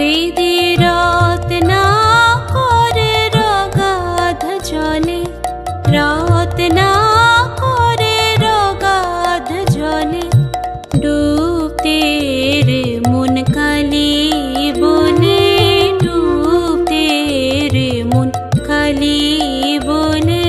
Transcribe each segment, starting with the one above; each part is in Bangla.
হৃদি রত্না করে রগাধ জলে, রত্না করে রগাধ জলে ডুবতে রে মন কালি বলে, ডুবতে রে মন কালি বলে।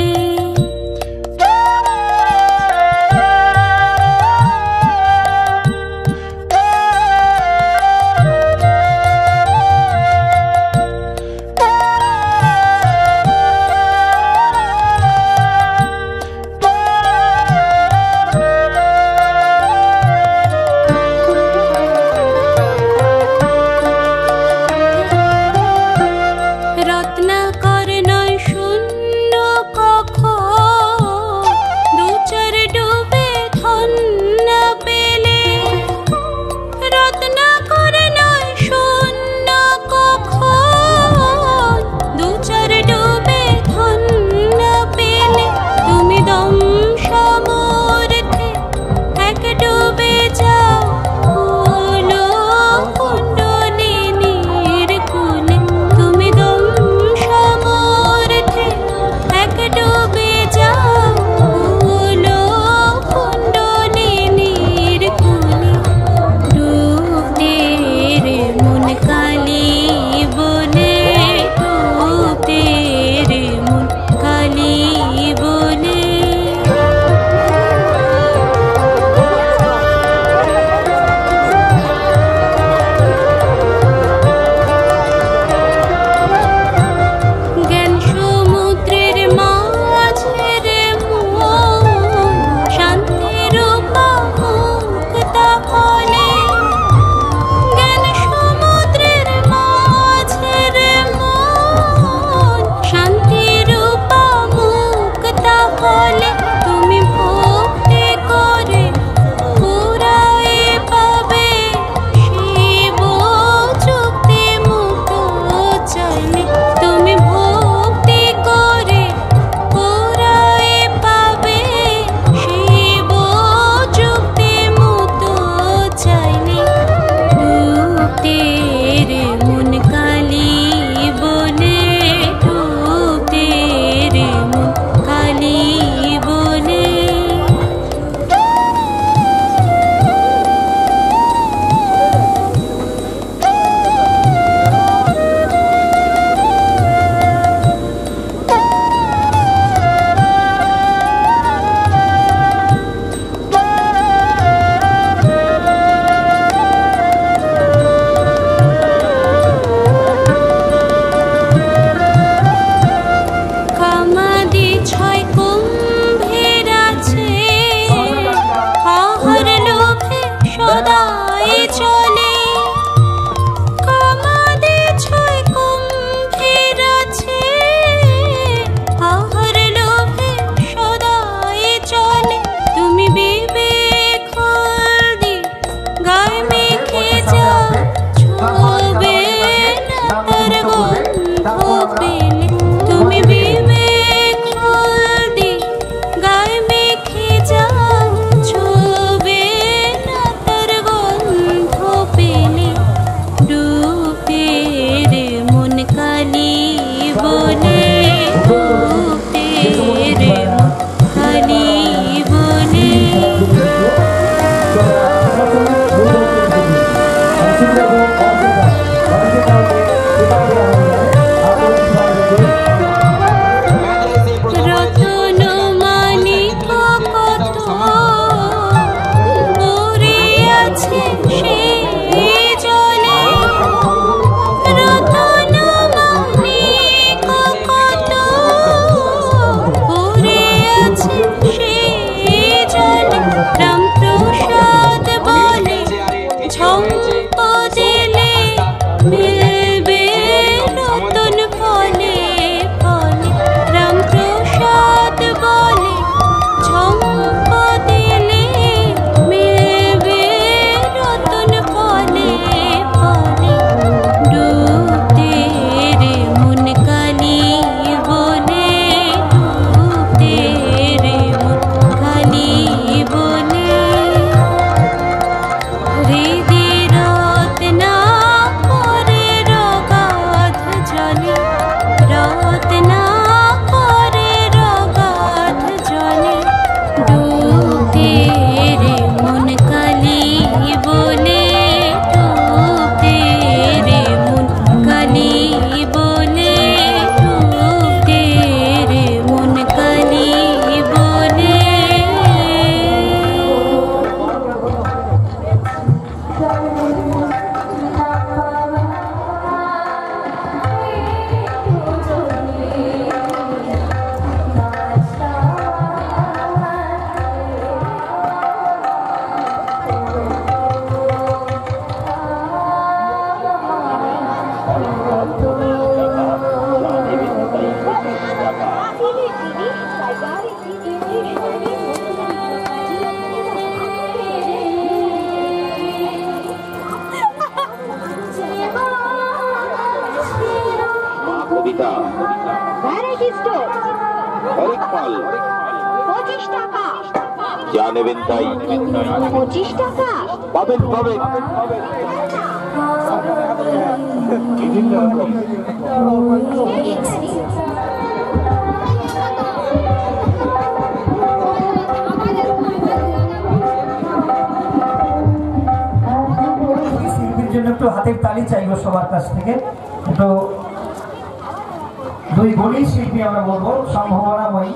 রামপ্রসাদ বলে ঝম্পদে ভ্যারাইটি স্টোর হরেক মাল 25 টাকা। যা নেবেন তাই 25 টাকা পাবেন পাবেন। শিল্পীর জন্য একটু হাতের তালি চাইব সবার কাছ থেকে। একটু দুই গুণী শিল্পী আমরা বলবো, সম্ভাবনাময়ী।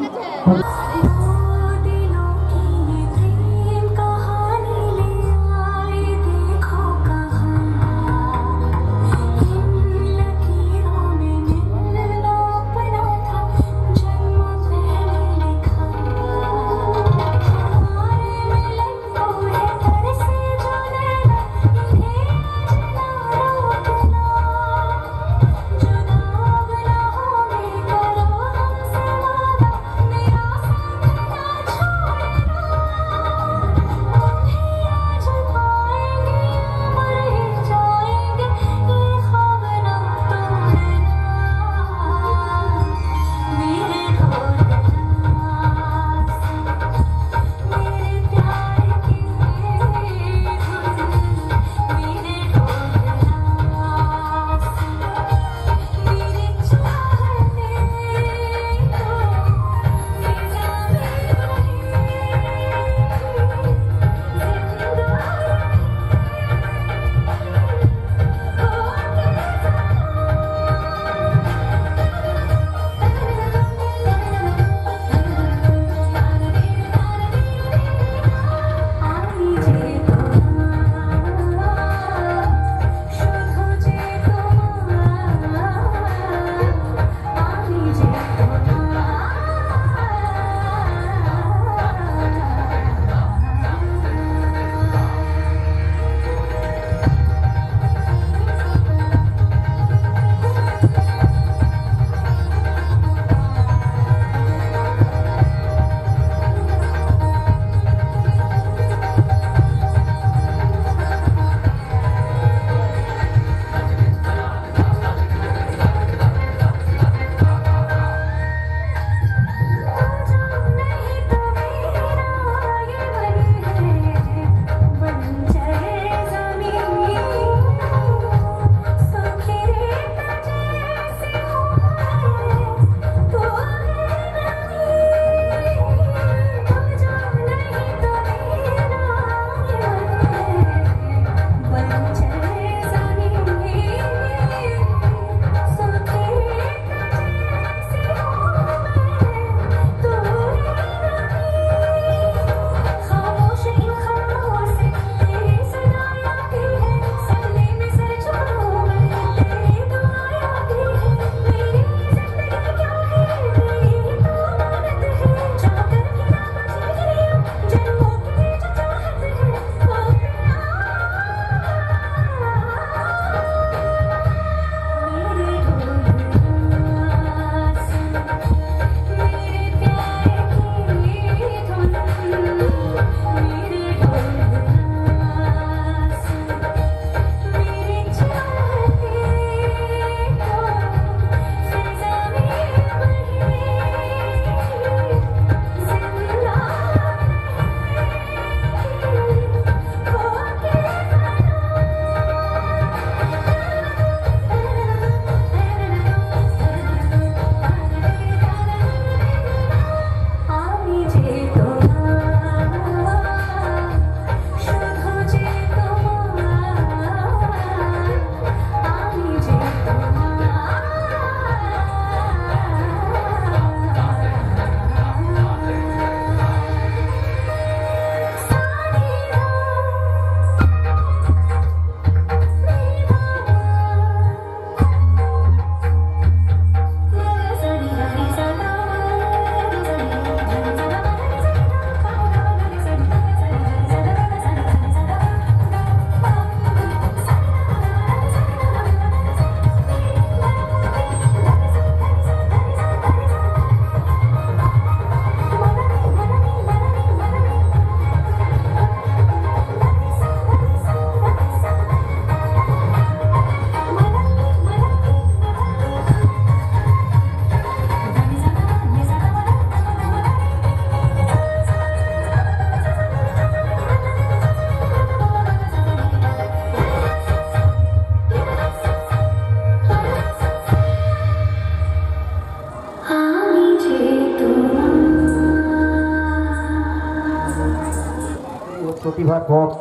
পথ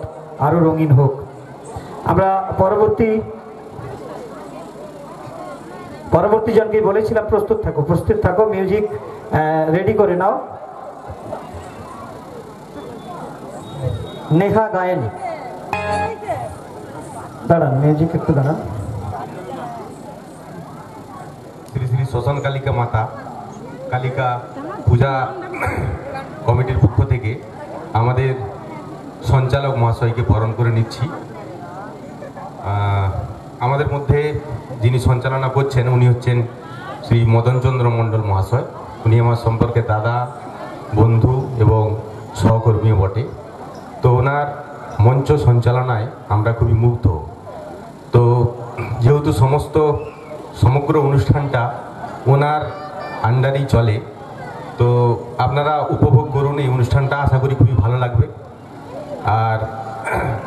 আরও রঙিন হোক। আমরা পরবর্তী জনকে বলেছিলাম প্রস্তুত থাকো, মিউজিক রেডি করে নাও। নেহা গায়েন, দাঁড়ান, মিউজিক একটু দাঁড়ান। শ্রী শ্রী শ্মশান কালিকা মাতা কালিকা পূজা কমিটির পক্ষ থেকে আমাদের সঞ্চালক মহাশয়কে বরণ করে নিচ্ছি। আমাদের মধ্যে যিনি সঞ্চালনা করছেন উনি হচ্ছেন শ্রী মদনচন্দ্র মণ্ডল মহাশয়। উনি আমার সম্পর্কে দাদা, বন্ধু এবং সহকর্মীও বটে। তো ওনার মঞ্চ সঞ্চালনায় আমরা খুবই মুগ্ধ। তো যেহেতু সমগ্র অনুষ্ঠানটা ওনার আন্ডারেই চলে, তো আপনারা উপভোগ করুন এই অনুষ্ঠানটা, আশা করি খুবই ভালো লাগবে। আর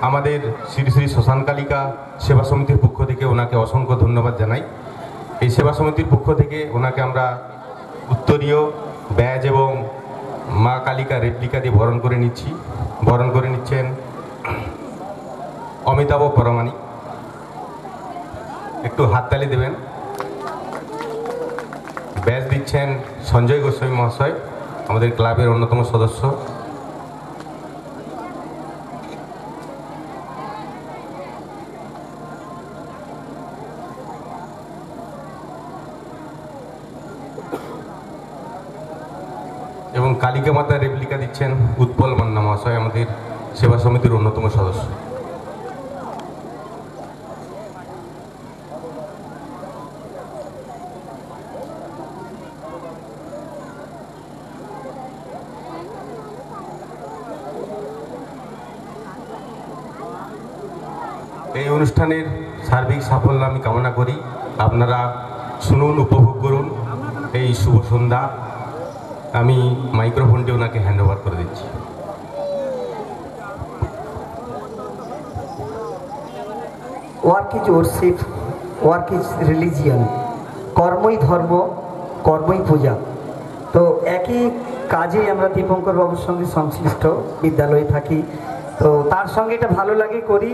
আমাদের শ্রী শ্রী শ্মশান কালিকা সেবা সমিতির পক্ষ থেকে ওনাকে অসংখ্য ধন্যবাদ জানাই। এই সেবা সমিতির পক্ষ থেকে ওনাকে আমরা উত্তরীয় ব্যাজ এবং মা কালিকা রেপ্লিকা দিয়ে বরণ করে নিচ্ছেন অমিতাভ পরমাণিক। একটু হাততালি দেবেন। ব্যাজ দিচ্ছেন সঞ্জয় গোস্বামী মহাশয়, আমাদের ক্লাবের অন্যতম সদস্য। এবং কালিকা মাতা রেপ্লিকা দিচ্ছেন উৎপল মান্না মহাশয়, আমাদের সেবা সমিতির অন্যতম সদস্য। এই অনুষ্ঠানের সার্বিক সাফল্য আমি কামনা করি। আপনারা শুনুন, উপভোগ করুন এই শুভ সন্ধ্যা। আমি মাইক্রোফোনটি ওনাকে হ্যান্ড ওভার করে দিচ্ছি। Work is worship, work is religion. কর্মই ধর্ম, কর্মই পূজা। তো একই কাজেই আমরা দীপঙ্কর বাবুর সঙ্গে সংশ্লিষ্ট, বিদ্যালয়ে থাকি। তো তার সঙ্গে এটা ভালো লাগে করি।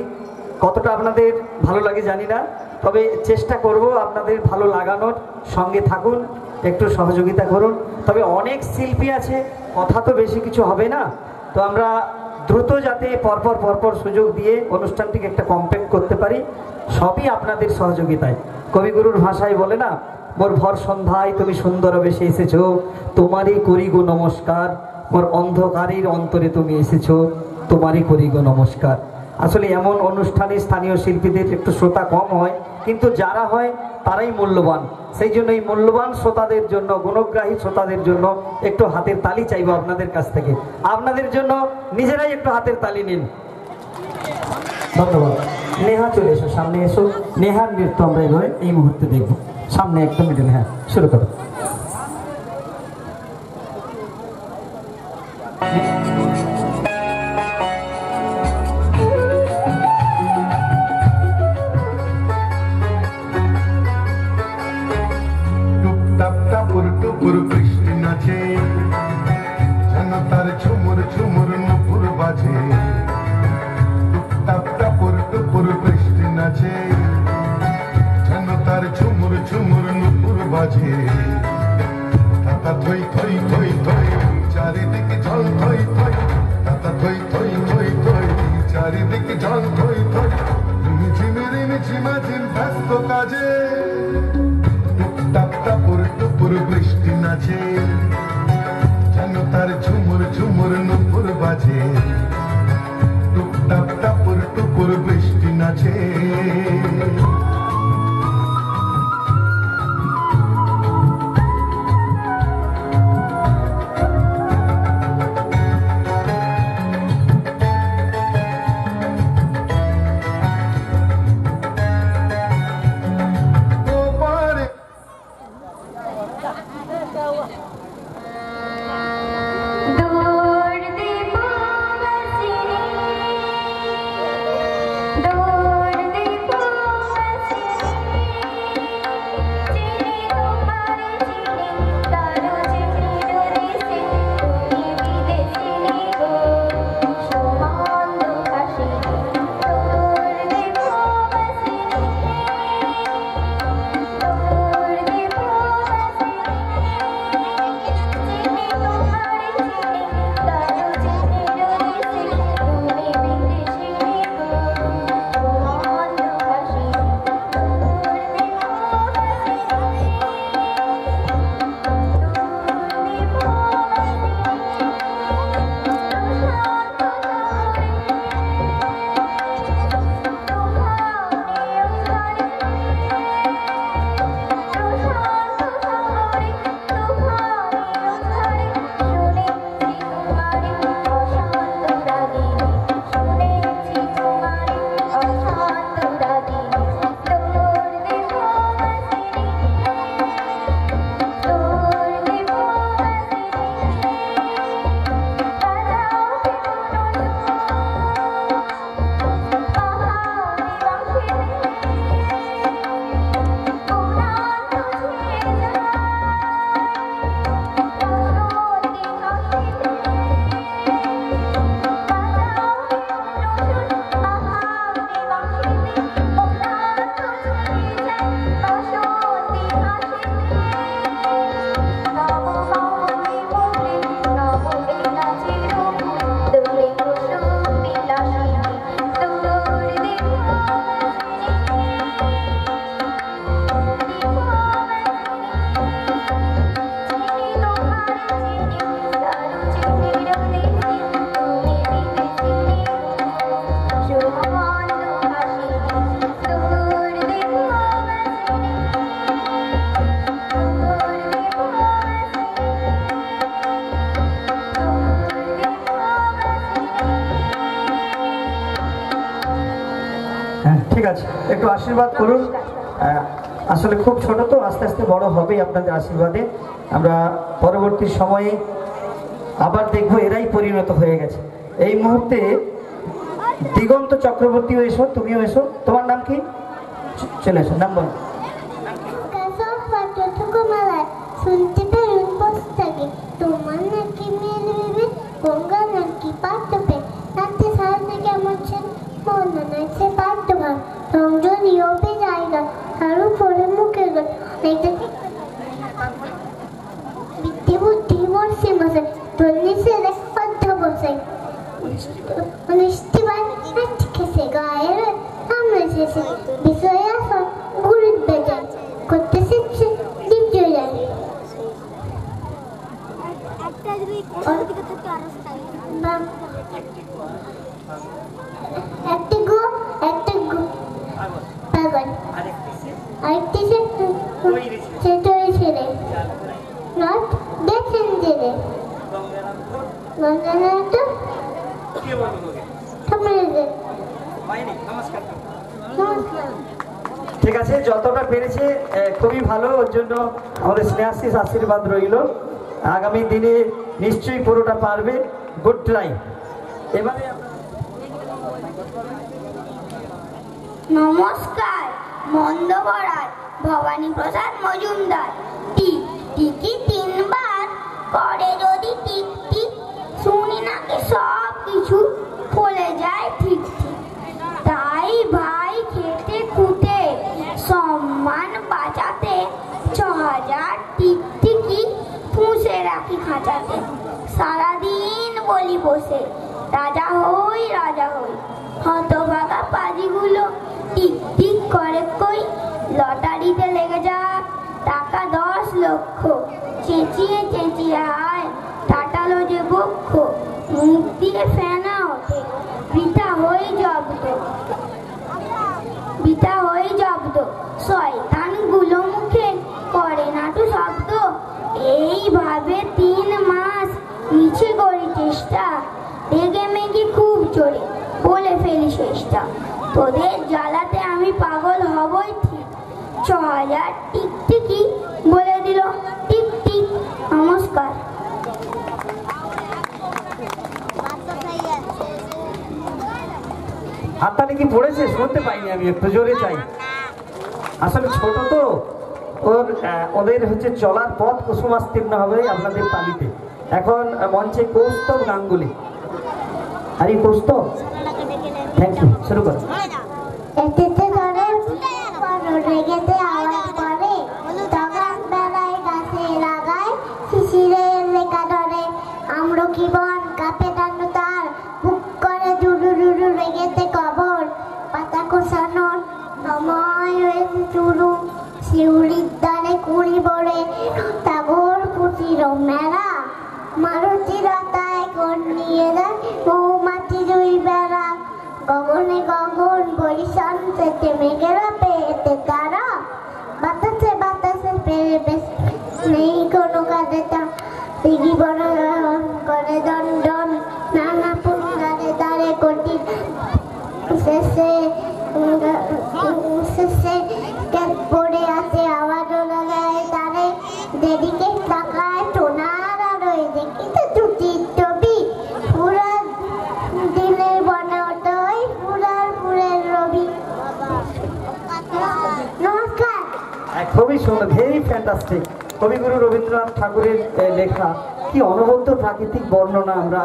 কতটা আপনাদের ভালো লাগে জানি না, তবে চেষ্টা করব আপনাদের ভালো লাগানোর। সঙ্গে থাকুন, একটু সহযোগিতা করুন। তবে অনেক শিল্পী আছে, কথা তো বেশি কিছু হবে না। তো আমরা দ্রুত যাতে পরপর সুযোগ দিয়ে অনুষ্ঠানটিকে একটা কমপ্লিট করতে পারি, সবই আপনাদের সহযোগিতায়। কবিগুরুর ভাষায় বলে না, মোর ভর সন্ধ্যায় তুমি সুন্দর বেশে এসেছো, তোমারই করি গো নমস্কার। মোর অন্ধকারের অন্তরে তুমি এসেছো, তোমারই করি গো নমস্কার। আসলে এমন অনুষ্ঠানে স্থানীয় শিল্পীদের একটু শ্রোতা কম হয়, কিন্তু যারা হয় তারাই মূল্যবান। সেই জন্য এই মূল্যবান শ্রোতাদের জন্য, গুণগ্রাহী শ্রোতাদের জন্য একটু হাতের তালি চাইবো আপনাদের কাছ থেকে। আপনাদের জন্য নিজেরাই একটু হাতের তালি নিন। ধন্যবাদ। নেহা চলে এসো, সামনে এসো। নেহার নৃত্য আমরা এভাবে এই মুহূর্তে দেখবো। সামনে একদম মিডল, হ্যাঁ শুরু করো। বৃষ্টি নাচে, যেন তার ঝুমুর ঝুমুর নুপুর বাজে। টাপুর টুপুর বৃষ্টি নাচে, যেন তার ঝুমুর ঝুমুর নুপুর বাজে। তাতা থই থই থই থই, চারিদিকে জল থই থই। তাতা থই থই থই থই, চারিদিকে জল থই থই। ঝিমাঝিম ব্যস্ত কাজে, টাপুর টুপুর বৃষ্টি নাচে, যেন তার ঝুমুর ঝুমুর নুপুর বাজে। টুকটাপ টাপুর টুপুর বৃষ্টি নাচে। দৌড় দীপ আছে, একটু আশীর্বাদ করুন। আসলে খুব ছোট তো, আস্তে আস্তে বড় হবে আপনাদের আশীর্বাদে। আমরা পরবর্তী সময়ে আবার দেখবো এরাই পরিণত হয়ে গেছে। এই মুহূর্তে দিগন্ত চক্রবর্তীও এসো, তুমিও এসো। তোমার নাম কি? চলে এসো, নাম বলো। শুনতে পেরুন বসে থাকে, তোমার নাকি মেলে ভেবে গঙ্গা নাকি পাঠবে, রাতে সারাতে কেমন ছেন মনে নাইছে পাঠ্য ভাব, রঞ্জনী ওপে জায়গা আর উপরে মুখের গান বিদ্যে বুদ্ধি বসে বসে ধন্যী ছেলে অর্ধ বসে মিষ্টিবার খেসে গায়ের সামনে শেষে বিষয়ে আসন গুরুত বেজে করতে শিখছে দ্বিতীয় যায় একটা গো পাগল আরেকটি সেটাই ছেলে নট দেখেন জেলে গঙ্গানাথ ঠিক আছে, যতটা পেরেছে খুবই ভালো, ওর জন্য আমাদের স্নেহাশিস আশীর্বাদ রইল। আগামী দিনে নিশ্চয়ই পুরোটা পারবে। Good try. এবারে নমস্কার, মন্দগড়ার ভবানী প্রসাদ মজুমদার। টিক টিকি তিনবার করে যদি টিক টিক, শুনি নাকি সব কিছু ফলে যায় ঠিক ঠিক। তাই ভাই খেতে খুঁটে সম্মান বাঁচাতে 6000 টিক টিকি পুষে রাখি খাঁচাতে। সারাদিন বলি বসে রাজা হই রাজা হই, হতভাগা পাজিগুলো টিক টিক করে কই। লটারিতে লেগে যা টাকা 10 লক্ষ, চেঁচিয়ে চেঁচিয়ে আয় টাটালো যে বক্ষ। মুখ দিয়ে ফেনা ওঠে বৃথা হয়ে জব্দ, শয়তান গুলো মুখে করে না তো শব্দ। এইভাবে 3 মাস মিছে করি চেষ্টা, রেগে মেগে খুব জোরে বলে ফেলি শেষটা। তোদের জ্বালাতে আমি পাগল হবই ঠিক, 6000 টিক টিকি বলে দিল টিক টিক। নমস্কার। হাততালি কি পড়েছে? শুনতে পাইনি আমি, একটু জোরে চাই। আসলে ছোট তো, ওদের হচ্ছে চলার পথ কুসুমাস্তীর্ণ হবে আপনাদের তালিতে। এখন মঞ্চে কৌস্তব গাঙ্গুলি। আরে কৌস্তব, থ্যাংক ইউ, শুরু করো। এতেতে ধরে রেগেতে আওয়াজ করে, তখন বেলায় গাছে লাগায় শিশিরের লেখা ধরে। আমলকি বন কাপে টানো তার, বুক করে দুরু দুরু রেগেতে কবর। পাতা কোষানোর সময় হয়েছে শুরু, শিউলির দ্বারে কুড়ি বড়ে তাগর পুটির মেলা। মারুতি রতায় কোন নিয়ে যায় মৌমাছি দুই বেড়া। গগনে গগন বরিশান থেকে মেঘের পেতে তারা। বাতাসে বাতাসে পেরে বেশ নেই কোনো কাজে তা। দিঘি বড় করে দণ্ডন নানা পুঙ্গারে দাঁড়ে কঠিন। শেষে পড়ে আছে আওয়াজও লাগায় তারে। যেদিকে তাকায় টোনার আর ওই দেখিতে টুটির টবি। পুরা দিনের বনে ওই পুরার পুরের রবি। নমস্কার। খুবই সুন্দর, ভেরি ফ্যান্টাস্টিক। কবিগুরু রবীন্দ্রনাথ ঠাকুরের লেখা, কি অনবদ্য প্রাকৃতিক বর্ণনা। আমরা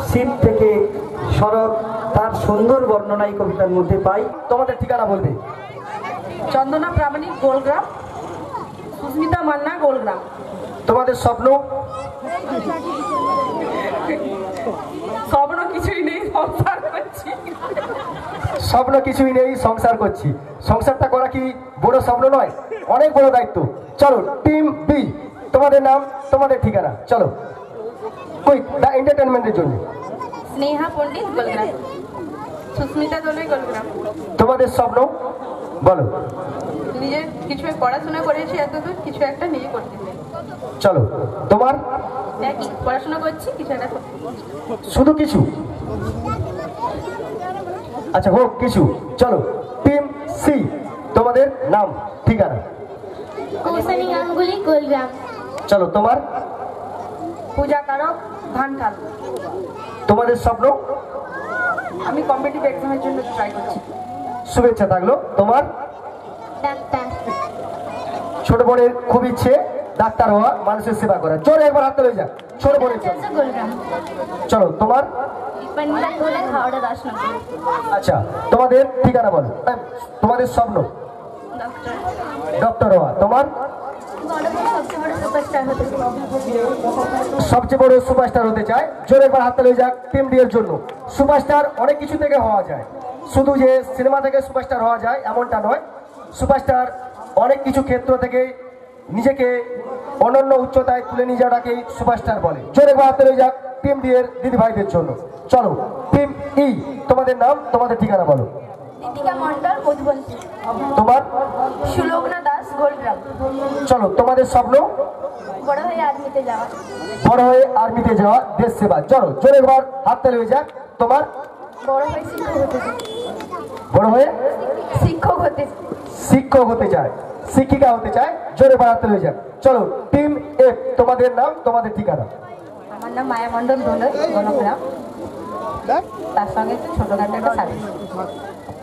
শীত থেকে শরৎ, তার সুন্দর বর্ণনা এই কবিতার মধ্যে পাই। তোমাদের ঠিকানা বলবে? চন্দনা প্রামাণিক, গোলগ্রাম। সুস্মিতা মান্না, গোলগ্রাম। তোমাদের স্বপ্ন? স্বপ্ন কিছুই নেই, সংসার করছি। স্বপ্ন কিছুই নেই, সংসার করছি। সংসারটা করা কি বড় স্বপ্ন নয়? অনেক বড় দায়িত্ব। চলো টিম বি, তোমাদের নাম, তোমাদের ঠিকানা, চলো। কুইক, দ্য এন্টারটেনমেন্টের জন্য। স্নেহা পণ্ডিত, গোলগ্রাম। সুস্মিতা দোলে, গোলগ্রাম। তোমাদের স্বপ্ন বলো? নিজে কিছু পড়াশোনা করেছি এতদূর, কিছু একটা নিজে করতে চাই। চলো, তোমার? একই, পড়াশোনা করছি, কিছু একটা করতে। শুধু কিছু? আচ্ছা হোক কিছু, চলো। টিম সি, তোমাদের নাম ঠিকানা। কৌশানী গাঙ্গুলি, গোলগ্রাম। চলো তোমার। পূজা কারক, ধানখাল। তোমাদের স্বপ্ন? আমি কম্পিটিটিভ এক্সামের জন্য ট্রাই করছি। শুভেচ্ছা থাকলো। তোমার? ডাক্তার। ছোট বোনের খুব ইচ্ছে ডাক্তার হওয়া, মানুষের সেবা করা। জোরে একবার হাতে হয়ে যাক। ছোট বোনের জন্য। গোলগ্রাম। চলো তোমার? হাওড়া 10 নম্বর। আচ্ছা, তোমাদের ঠিকানা বলো। তোমাদের স্বপ্ন? ডক্টর হওয়া। তোমার? সবচেয়ে বড় সুপারস্টার হতে চায়। জোরে একবার হাতে হয়ে যাক টিম ডি এর জন্য। সুপারস্টার অনেক কিছু থেকে হওয়া যায়, শুধু যে সিনেমা থেকে সুপারস্টার হওয়া যায় এমনটা নয়। সুপারস্টার অনেক কিছু ক্ষেত্র থেকে নিজেকে অনন্য উচ্চতায় তুলে নিয়ে যাওয়াটাকেই সুপারস্টার বলে। জোরে একবার হাতে হয়ে যাক টিম ডি এর দিদি ভাইদের জন্য। চলো টিম ই, তোমাদের নাম, তোমাদের ঠিকানা বলো। দীপিকা মন্ডল, মধুবন্তী। তোমার? সুলগ্না দাস, গোলগ্রাম। চলো তোমাদের স্বপ্ন? বড় হয়ে আর্মিতে যাওয়া। বড় হয়ে আর্মিতে যাওয়া, দেশ সেবা। চলো জোরে একবার হাত তালি হয়ে যাক। তোমার? বড় হয়ে শিক্ষক হতে চাই। বড় হয়ে শিক্ষক হতে শিক্ষক হতে চায়, শিক্ষিকা হতে চায়। জোরে একবার হাত তালি হয়ে যাক। চলো টিম এফ, তোমাদের নাম, তোমাদের ঠিকানা। আমার নাম মায়া মণ্ডল, দোলই, গোলগ্রাম। তার সঙ্গে একটু ছোটখাটো একটা সার্ভিস।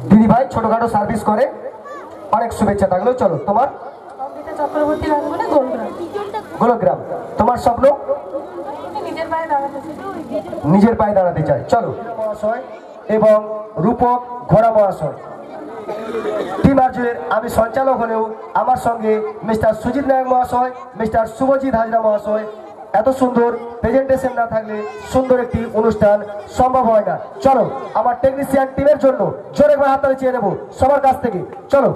দিদি ভাই ছোটখাটো সার্ভিস করে, অনেক শুভেচ্ছা থাকলো। চলো তোমার? চক্রবর্তী গাঙ্গুলি, গোলগ্রাম। গোলগ্রাম। তোমার স্বপ্ন? নিজের পায়ে দাঁড়াতে চাই। নিজের পায়ে দাঁড়াতে চায়। চলো মহাশয় এবং রূপক ঘোড়া মহাশয়। টিম আর্জুনের আমি সঞ্চালক হলেও আমার সঙ্গে মিস্টার সুজিত নায়ক মহাশয়, মিস্টার শুভজিৎ হাজরা মহাশয়। এত সুন্দর প্রেজেন্টেশন না থাকলে সুন্দর একটি অনুষ্ঠান সম্ভব হয় না। চলো আমার টেকনিশিয়ান টিমের জন্য জোরে একবার হাততালি চেয়ে নেবো সবার কাছ থেকে। চলো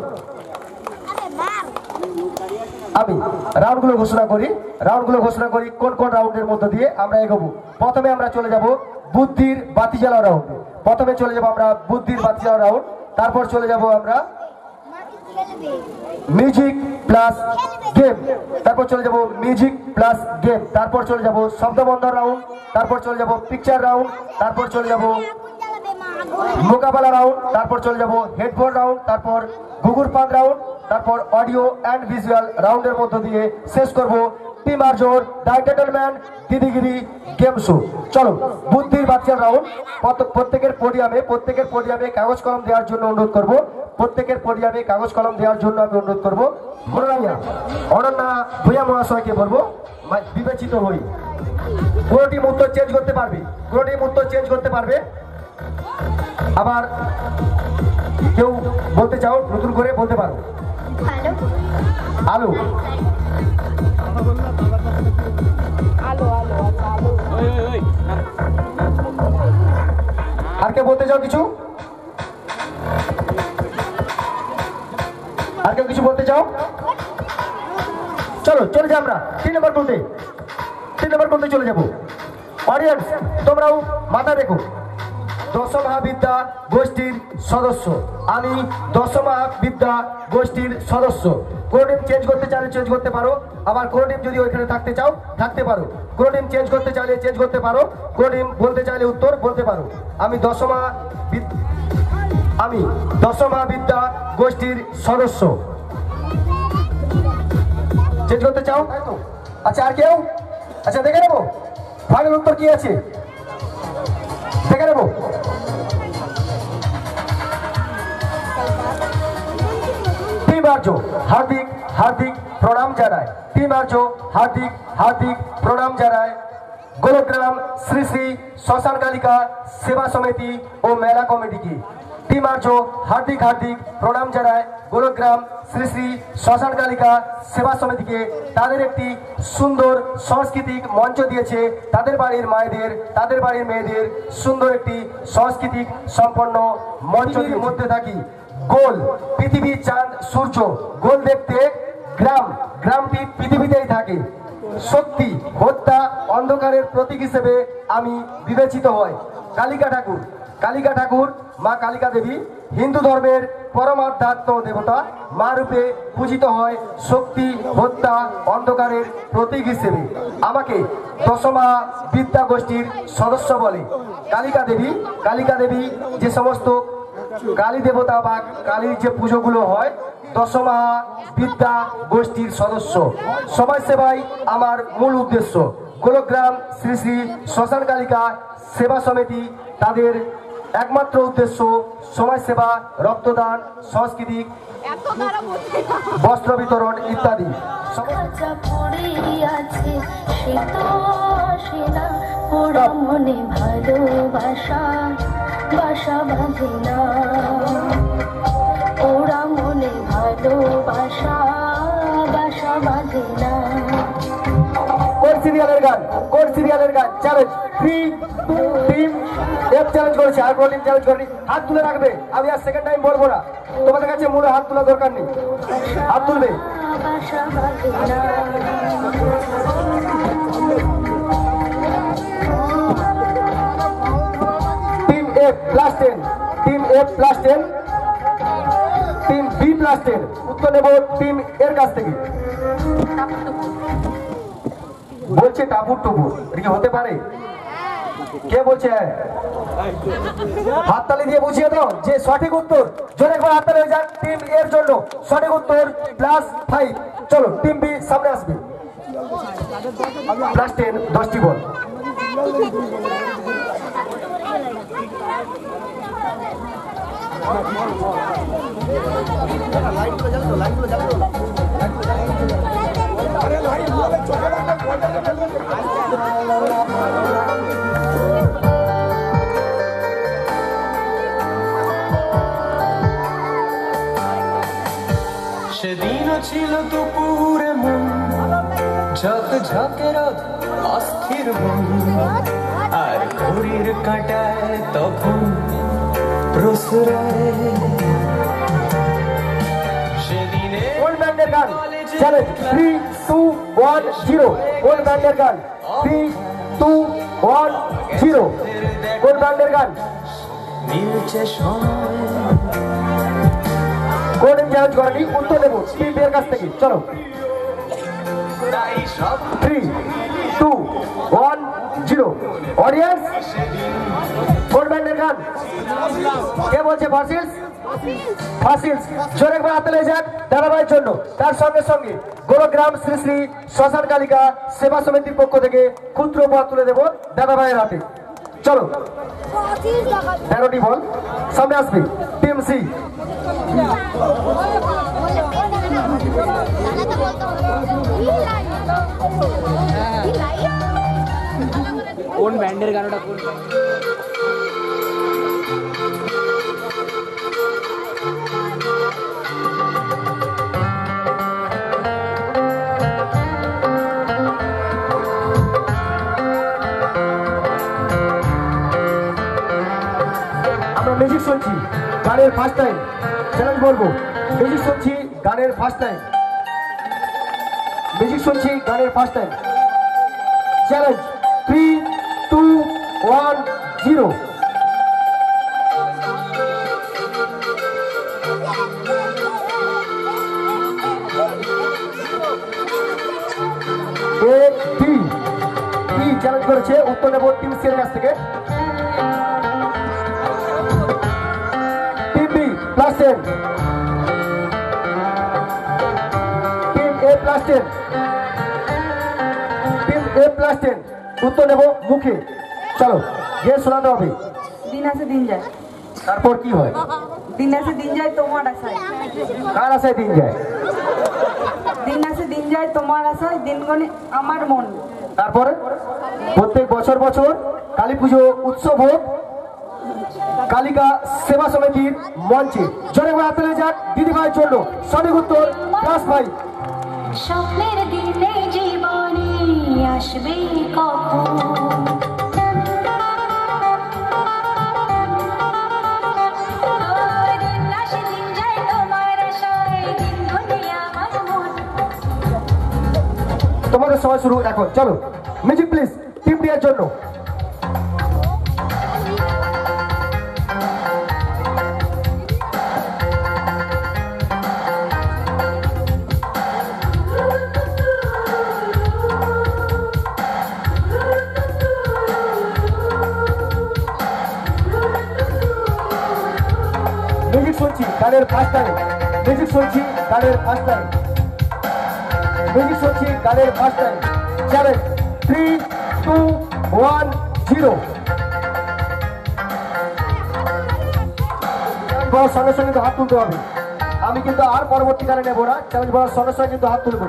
আমি রাউন্ডগুলো ঘোষণা করি কোন কোন রাউন্ডের মধ্যে দিয়ে আমরা এগোবো। প্রথমে আমরা চলে যাব বুদ্ধির বাতি জ্বালা রাউন্ডে। তারপর চলে যাব আমরা মিউজিক প্লাস গেম। তারপর চলে যাব শব্দবন্ধন রাউন্ড। তারপর চলে যাব পিকচার রাউন্ড। তারপর চলে যাব মোকাবেলা রাউন্ড। তারপর চলে যাব হেডফোন রাউন্ড। তারপর ঘুঘুর পান রাউন্ড। তারপর অডিও অ্যান্ড ভিজুয়াল রাউন্ডের মধ্য দিয়ে শেষ করব টিম আরজোর the entertainment Didigiri game show. চলো বুদ্ধির বাচ্চার রাউন্ড। প্রত্যেকের পোডিয়ামে কাগজ কলম দেওয়ার জন্য অনুরোধ করব। আমি অনুরোধ করব অনন্যা ভূয়া মহাশয়কে বলবো বিবেচিত হই। কোনো টিম উত্তর চেঞ্জ করতে পারবে। আবার কেউ বলতে চাও নতুন করে বলতে পারো। আলু। আর কে বলতে চাও কিছু? আর কেউ কিছু বলতে চাও? চলো চলে যাই আমরা 3 নম্বর কোনতে চলে যাবো। অডিয়েন্স তোমরাও মাথা রেখো। দশমহাবিদ্যা গোষ্ঠীর সদস্য, আমি দশমহাবিদ্যা গোষ্ঠীর সদস্য। কোনো টিম চেঞ্জ করতে চাইলে চেঞ্জ করতে পারো। আবার কোনো টিম যদি ওইখানে থাকতে চাও থাকতে পারো। কোনো টিম চেঞ্জ করতে চাইলে চেঞ্জ করতে পারো। কোনো টিম বলতে চাইলে উত্তর বলতে পারো। আমি দশমহাবিদ্যা গোষ্ঠীর সদস্য। চেঞ্জ করতে চাও? আচ্ছা আর কেউ? আচ্ছা দেখে নেবো ফাইনাল উত্তর কি আছে, দেখে নেবো। টিম আর্য হার্দিক প্রণাম জানায়। গোলগ্রাম শ্রী শ্রী শ্মশান কালিকা সেবা সমিতি ও মেলা কমিটিকে। টিম আর্য হার্দিক প্রণাম জানায় গোলগ্রাম শ্রী শ্রী শ্মশান কালিকা সেবা সমিতিকে। তাদের একটি সুন্দর সাংস্কৃতিক মঞ্চ দিয়েছে। তাদের বাড়ির মায়েদের, তাদের বাড়ির মেয়েদের সুন্দর একটি সাংস্কৃতিক সম্পন্ন মঞ্চের মধ্যে থাকি। গোল পৃথিবী, চাঁদ, সূর্য। গোল দেখতে গ্রামটি পৃথিবীতেই থাকে। শক্তি, হত্যা, অন্ধকারের প্রতীক হিসেবে আমি বিবেচিত হই। কালিকা ঠাকুর মা কালিকা দেবী হিন্দু ধর্মের পরমাধ্যাত্ম দেবতা। মা রূপে পূজিত হয়। শক্তি, হত্যা, অন্ধকারের প্রতীক হিসেবে আমাকে দশমা বিদ্যা গোষ্ঠীর সদস্য বলে। কালিকা দেবী যে সমস্ত কালী দেবতা বা কালীর যে পুজোগুলো হয় দশমা বিদ্যা গোষ্ঠীর সদস্য সমাজসেবাই আমার মূল উদ্দেশ্য। গোলকগ্রাম শ্রী শ্রী শ্মশান কালিকা সেবা সমিতি তাদের একমাত্র উদ্দেশ্য সমাজসেবা, রক্তদান, সাংস্কৃতিক বস্ত্র বিতরণ ইত্যাদি। মনে ভালোবাসা বাসা বাঁধে না, ওরা মনে ভালোবাসা বাসা বাঁধে না। কোন সিরিয়ালের গান? কোন সিরিয়ালের গান? চ্যালেঞ্জ 3 টিম এক চ্যালেঞ্জ করেছে, আর কোন টিম চ্যালেঞ্জ করেনি। হাত তুলে রাখবে, আমি আর সেকেন্ড টাইম বলবো না, তোমাদের কাছে মূলে হাত তোলা দরকার নেই, হাত তুলবে। Team A +10, team A +10, team B +10। উত্তর নেব টিম এর কাছ থেকে। বলছে টাপুর টুপুর, এটা কি হতে পারে? কে বলছে? হাততালি দিয়ে বুঝিয়ে দাও যে সঠিক উত্তর। জোরে একবার হাততালি হয়ে যাক টিম এর জন্য। সঠিক উত্তর +5। চলো টিম বি সামনে আসবে। +10, 10টি বল। সেদিনও ছিল দুপুরে মন ঝক ঝকের অস্থির মন, আর ঘড়ির কাঁটায় তখন প্রসরায় সেদিনে কোন ব্যান্ডের গান? চ্যালেঞ্জ 3, 2, 1, 0। কোন ব্যান্ডের গান? 3, 2, 1, 0। কোন ব্যান্ডের গান? মিলছে সময়। কোন চ্যালেঞ্জ করেনি? উত্তর দেবো টিম এর কাছ থেকে। চলো 3, 2, 1, 0। অডিয়েন্স কোন ব্যান্ডের গান? কে বলছে? ফাসিলস। ফাসিলস। জোরে একবার হাতে লেগে যাক দাদাভাইয়ের জন্য। তার সঙ্গে সঙ্গে গোলকগ্রাম শ্রী শ্রী শ্মশান কালিকা সেবা সমিতির পক্ষ থেকে ক্ষুদ্র উপহার তুলে দেবো দাদাভাইয়ের হাতে। চলো 13টি বল সামনে আসবে। Team C. কোন ব্যান্ডের গানটা? কোন আমরা মিউজিক শুনছি গানের ফার্স্ট টাইম। চ্যালেঞ্জ বলবো মিউজিক শুনছি গানের ফার্স্ট টাইম। মিউজিক শুনছি গানের ফার্স্ট টাইম। চ্যালেঞ্জ 3, 2, 1, 0। চ্যালেঞ্জ করেছে। উত্তর নেব টিম সি এর কাছ থেকে। Team B +10, team A +10, team A +10। উত্তর নেব মুখে। চলো গিয়ে শোনাতে হবে। দিন আসে দিন যায়। তারপর কি হয়? দিন আসে দিন যায় তোমার আশায়। কার আশায় দিন যায়? দিন আসে দিন যায় তোমার আশায়, দিন গণে আমার মন। তারপরে প্রত্যেক বছর বছর কালী পুজো উৎসব হোক কালিকা সেবা সমিতির মঞ্চে। জোরে হাতে যাক দিদিভাইয়ের জন্য। সঠিক উত্তর +5। স্বপ্নের দিনে জীবনে আসবে কখন? তোমাদের সময় শুরু এখন। চলো মিউজিক প্লিজ টিম ডি এর জন্য। গানের ফার্স্ট টাইম মিউজিক শুনছি গানের ফার্স্ট টাইম মিউজিক শুনছি গানের ফার্স্ট টাইম চ্যালেঞ্জ 3 2 1 0 বলার সঙ্গে সঙ্গে কিন্তু হাত তুলতে হবে আমি কিন্তু আর পরবর্তী গানে নেবো না চ্যালেঞ্জ বলার সঙ্গে সঙ্গে কিন্তু হাত তুলবো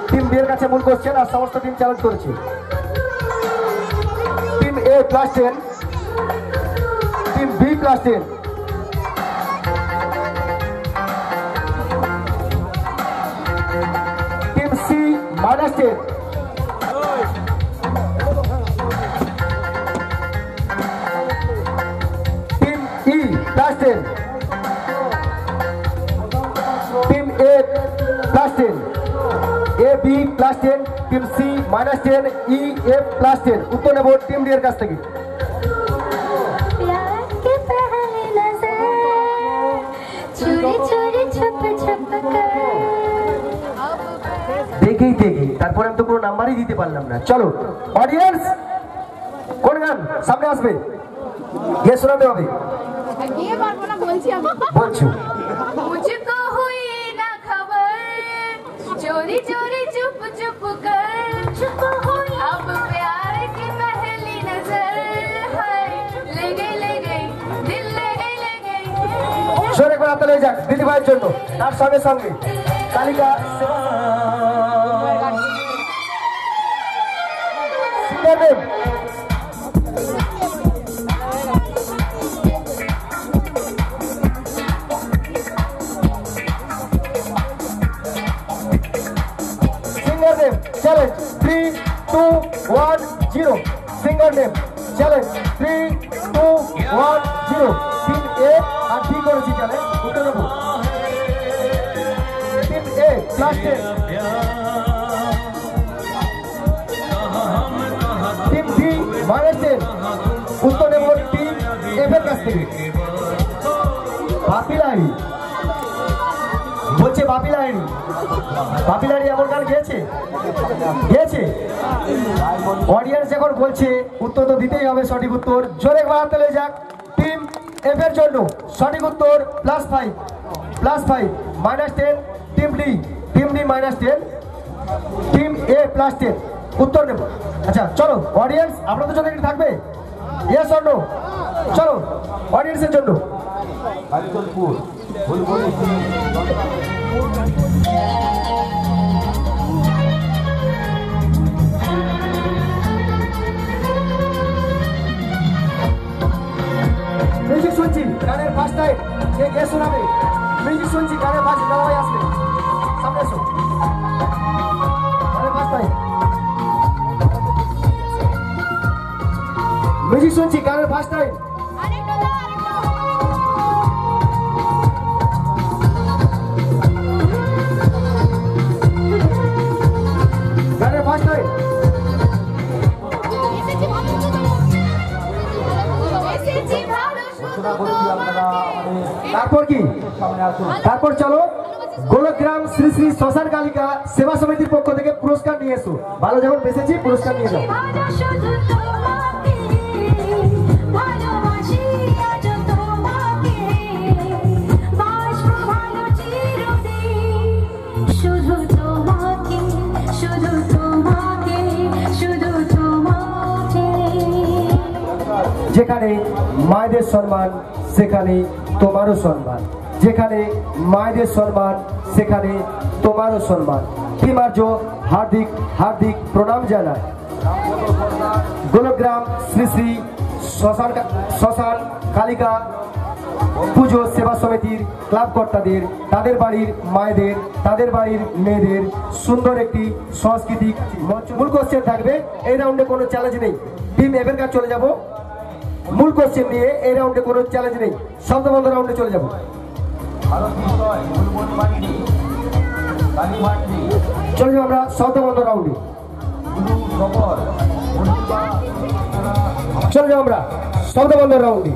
টিম বি এর কাছে মূল কোশ্চেন আর সমস্ত টিম চ্যালেঞ্জ করেছে team A +10 team B +10 team C -10 team E +10 team A +10 A B +10 team C -10 E F +10 উত্তর নেব টিম ডি এর কাছ থেকে দেখেই তারপরে আমি তো কোনো নাম্বারই দিতে পারলাম না চলো অডিয়েন্স কোন গান সামনে আসবে গিয়ে শোনাতে হবে বলছো मुझको हुई ना खबर चोरी चोरी चुप चुप कर अब प्यार की पहली नजर है ले गई दिल ले गई জোরে করে হাততালি যাক দিদি ভাইয়ের জন্য তার সঙ্গে সঙ্গে Kalika singer name challenge 3 2 1 0 singer name challenge 3 2 1 0 team A আর বি করেছি চ্যালেঞ্জ উত্তর দেব টিম এ +10 টিম বি -10 উত্তর দেব টিম এফ এর কাছ থেকে বাপিলাই বলছে বাপিলারি এমন গান গেয়েছে অডিয়েন্স এখন বলছে উত্তর তো দিতেই হবে সঠিক উত্তর জোরে বাড়াতে লে যাক টিম এফ এর জন্য সঠিক উত্তর +5 -10 টিম ডি -10 টিম এ +10 উত্তর নেব আচ্ছা চলো অডিয়েন্স আপনাদের জন্য কি থাকবে ইয়েস অর নো চলো অডিয়েন্সের জন্য মিউজিক শুনছি গানের ফার্স্ট টাইম কে কে শোনাবে মিউজিক শুনছি গানের ফার্স্ট দাদা ভাই আসবে সামনে এসো গানের ফার্স্ট টাইম মিউজিক শুনছি গানের ফার্স্ট টাইম গানের ফার্স্ট টাইম তারপর কি তারপর চলো গোলকগ্রাম শ্রী শ্রী শ্মশান কালিকা সেবা সমিতির পক্ষ থেকে পুরস্কার নিয়ে এসো ভালো যখন বেঁচেছি পুরস্কার নিয়ে যাও যেখানে মায়েদের সম্মান সেখানে তোমারও সম্মান যেখানে মায়েদের সম্মান সেখানে তোমারও সম্মান টিমার্য হার্দিক হার্দিক প্রণাম জানায় গোলকগ্রাম শ্রী শ্রী শ্মশান কালিকা পুজো সেবা সমিতির ক্লাব কর্তাদের তাদের বাড়ির মায়েদের তাদের বাড়ির মেয়েদের সুন্দর একটি সাংস্কৃতিক মঞ্চ মূল কোশ্চেন থাকবে এই রাউন্ডে কোনো চ্যালেঞ্জ নেই টিম এফ এর কাছে চলে যাব মূল কোশ্চেন নিয়ে এই রাউন্ডে কোনো চ্যালেঞ্জ নেই শব্দবন্ধ রাউন্ডে চলে যাব চলে যাবো আমরা শব্দবন্ধ রাউন্ডে চলে যাবো আমরা শব্দবন্ধ রাউন্ডে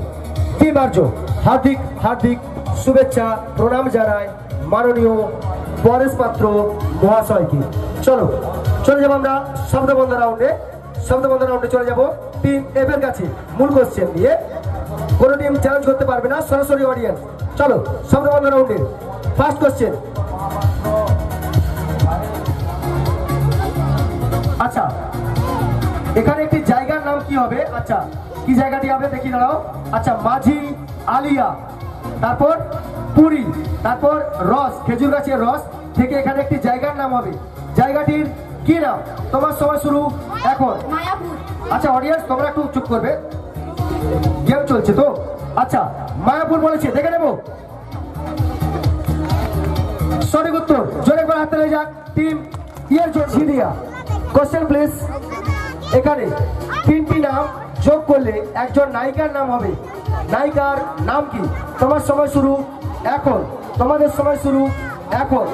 টিম আর্য হার্দিক হার্দিক শুভেচ্ছা প্রণাম জানায় মাননীয় পরেশ পাত্র মহাশয়কে চলো চলে যাবো আমরা শব্দবন্ধ রাউন্ডে চলে যাব টিম এফ এর কাছে মূল কোশ্চেন দিয়ে কোনো টিম চ্যালেঞ্জ করতে পারবে না সরাসরি অডিয়েন্স চলো শব্দবন্ধ রাউন্ডে ফার্স্ট কোশ্চেন। আচ্ছা এখানে একটি জায়গার নাম কি হবে? আচ্ছা কি জায়গাটি হবে দেখি দাঁড়াও। আচ্ছা মাঝি, আলিয়া, তারপর পুরী, তারপর রস, খেজুর গাছের রস থেকে এখানে একটি জায়গার নাম হবে। জায়গাটির কি নাম? তোমার সময় শুরু এখন। আচ্ছা অডিয়েন্স তোমরা একটু চুপ করবে, গেম চলছে তো। আচ্ছা মায়াপুর বলেছে, দেখে নেব সঠিক উত্তর। জোরে একবার হাতে লেগে যাক টিম ইয়ার জোর ঝিলিয়া। Question please. এখানে তিনটি নাম যোগ করলে একজন নায়িকার নাম হবে। নায়িকার নাম কি? তোমার সময় শুরু এখন। তোমাদের সময় শুরু এখন।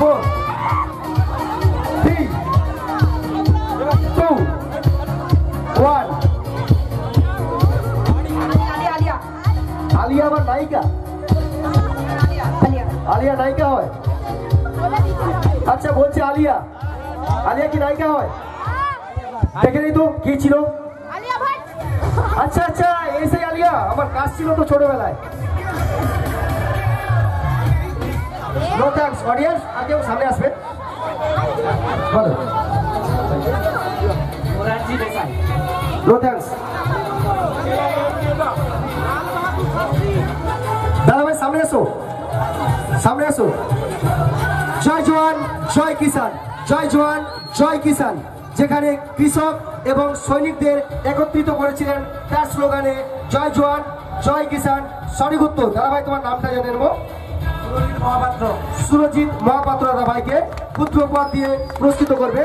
4 3 2 1। আলিয়া আবার নায়িকা? আলিয়া নায়িকা হয়? আচ্ছা বলছে আলিয়া, আলিয়া কি নায়িকা হয়? দেখে নি তো কি ছিল? আচ্ছা আচ্ছা এই সেই আলিয়া, আমার কাজ ছিল তো ছোটবেলায়। No thanks audience. আর কেউ সামনে আসবে বলো। No thanks. দাদা ভাই সামনে আসো, সামনে আসো। জয় জওয়ান জয় কিষান, জয় জওয়ান জয় কিষান, যেখানে কৃষক এবং সৈনিকদের একত্রিত করেছিলেন তার স্লোগানে জয় জওয়ান জয় কিষান। সঠিক উত্তর। দাদা ভাই তোমার নামটা জেনে নেব। সুরজিৎ মহাপাত্র দাদা ভাইকে পুত্র উপহার দিয়ে পুরস্কৃত করবে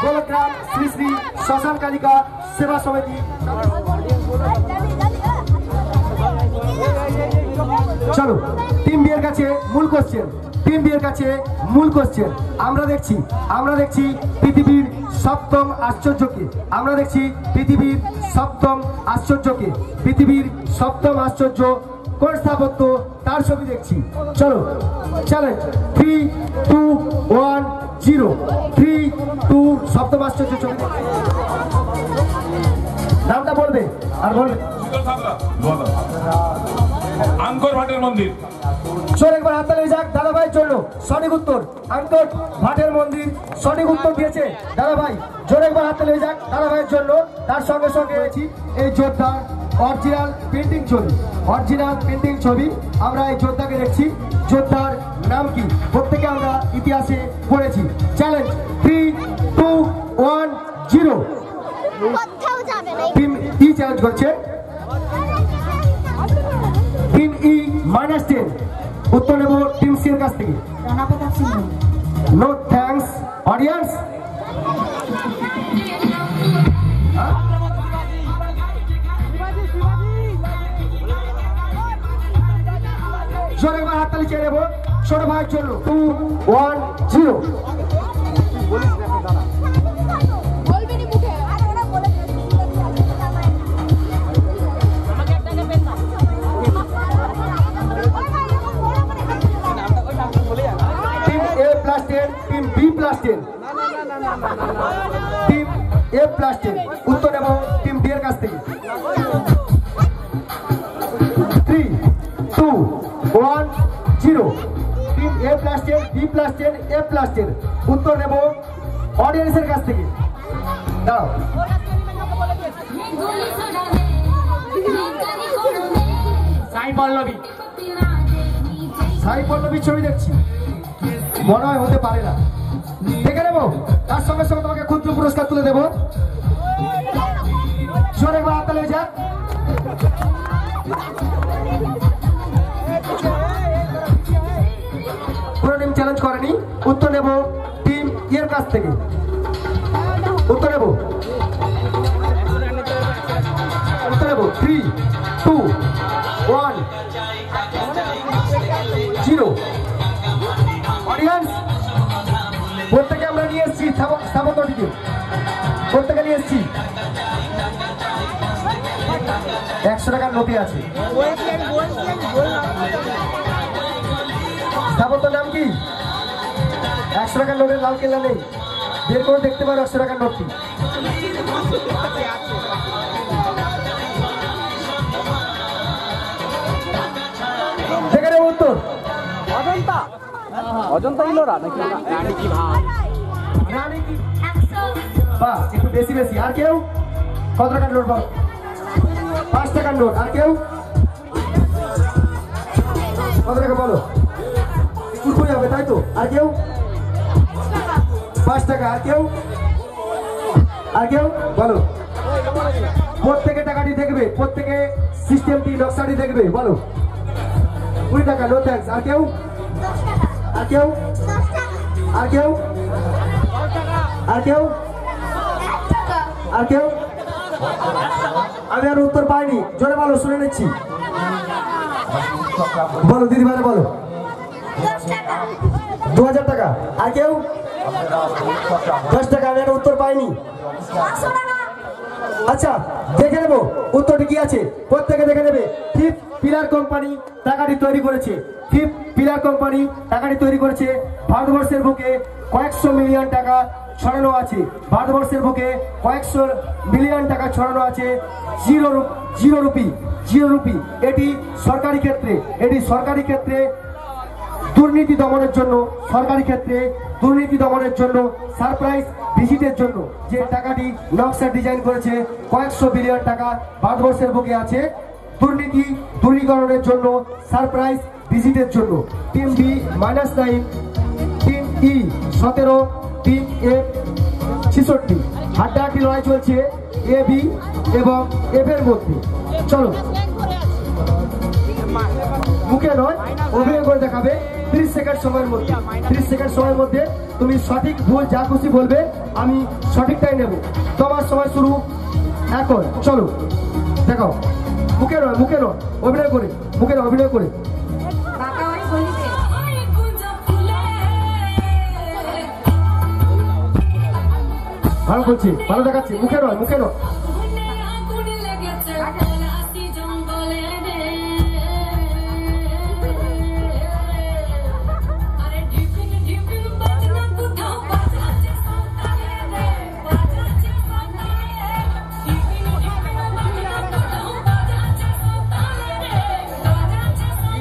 গোলগ্রাম শ্রী শ্রী শ্মশান কালিকা সেবা সমিতি। চলো টিম বি এর কাছে মূল কোশ্চেন। টিম বি এর কাছে মূল কোশ্চেন। আমরা দেখছি পৃথিবীর সপ্তম আশ্চর্যকে। আমরা দেখছি পৃথিবীর সপ্তম আশ্চর্যকে। পৃথিবীর সপ্তম আশ্চর্য কোন স্থাপত্য তার ছবি দেখছি। চলো চ্যালেঞ্জ 3 2 1 0। 3 2 সপ্তম আশ্চর্য ছবি। নামটা বলবে আর বলবে। আঙ্কর ভাটের মন্দির। চল একবার হাত তালি যাক দাদা ভাইয়ের জন্য। সঠিক উত্তর আঙ্কর ভাটের মন্দির। সঠিক উত্তর দিয়েছে দাদা ভাই। জোরে একবার হাত তালি যাক দাদা ভাইয়ের জন্য। তার সঙ্গে সঙ্গে রয়েছি এই যোদ্ধার অরিজিনাল পেন্টিং ছবি। অরিজিনাল পেন্টিং ছবি আমরা এই যোদ্ধাকে দেখছি। যোদ্ধার নাম কি? প্রত্যেকে আমরা ইতিহাসে পড়েছি। চ্যালেঞ্জ 3 2 1 0। টিম ই চ্যালেঞ্জ করছে। Team E -10। উত্তর নেব টিম সি এর কাছ থেকে। No thanks audience. জোরে একবার হাততালি চেয়ে নেব ছোট ভাইয়ের জন্য। 2 1 0। Team B +10। Team A +10। উত্তর নেব টিম বি এর কাছ থেকে। 3 2 1 0। টিম এ +10 বি +10 এ +10। উত্তর নেব অডিয়েন্সের কাছ থেকে। দাও সাই পল্লবী। সাই পল্লবীর ছবি দেখছি, মনে হয় হতে পারে না। দেখে নেবো। তার সঙ্গে সঙ্গে তোমাকে ক্ষুদ্র পুরস্কার তুলে দেবো। জোরে একবার হাততালি যাক। পুরো টিম চ্যালেঞ্জ করেনি। উত্তর নেব টিম এর কাছ থেকে। উত্তর নেব 3 2 1 0। অডিয়েন্স প্রত্যেকে আমরা নিয়ে এসেছি স্থাপত্যটিকে। প্রত্যেকে নিয়ে এসেছি। 100 টাকার নোটে আছে। স্থাপত্যর নাম কি? 100 টাকার নোটের লাল কেল্লা নেই, বের করে দেখতে পারো 100 টাকার নোটটি। দেখে অজন্তা ইলোরা নাকি রানী কি ভাই রানী কি বাহ একটু বেশি বেশি আর কেউ কত টাকার নোট বল 5 টাকার নোট আর কেউ কত টাকা বলো কুড়কুড়ি হবে তাই তো আর কেউ 5 টাকা আর কেউ বলো প্রত্যেকে টাকাটি দেখবে প্রত্যেকে সিস্টেমটি নকশাটি দেখবে বলো 20 টাকা নো থ্যাঙ্কস আর কেউ আমি আর উত্তর পাইনি জোরে বলো শুনে নিচ্ছি বলো দিদি ভাই বলো 2000 টাকা আর কেউ 10 টাকা আমি আর উত্তর পাইনি আচ্ছা দেখে নেবো উত্তরটি কি আছে প্রত্যেকে দেখে নেবে ফিফ পিলার কোম্পানি টাকাটি তৈরি করেছে ভারতবর্ষের বুকে কয়েকশো মিলিয়ন টাকা ছড়ানো আছে জিরো রুপি এটি সরকারি ক্ষেত্রে দুর্নীতি দমনের জন্য সারপ্রাইজ ভিজিটের জন্য যে টাকাটি নকশা ডিজাইন করেছে কয়েকশো বিলিয়ন টাকা ভারতবর্ষের বুকে আছে দুর্নীতি দূরীকরণের জন্য সারপ্রাইজ ভিজিটের জন্য team B -9 team E 17 team F 66 হাড্ডাহাড্ডি লড়াই চলছে এ বি এবং এফ এর মধ্যে চলো মুখে নয় অভিনয় করে দেখাবে 30 সেকেন্ড সময়ের মধ্যে তুমি সঠিক ভুল যা খুশি বলবে আমি সঠিকটাই নেব তোমার সময় শুরু এখন চলো দেখাও মুখে নয় অভিনয় করে ভালো বলছি ভালো দেখাচ্ছি মুখে নয়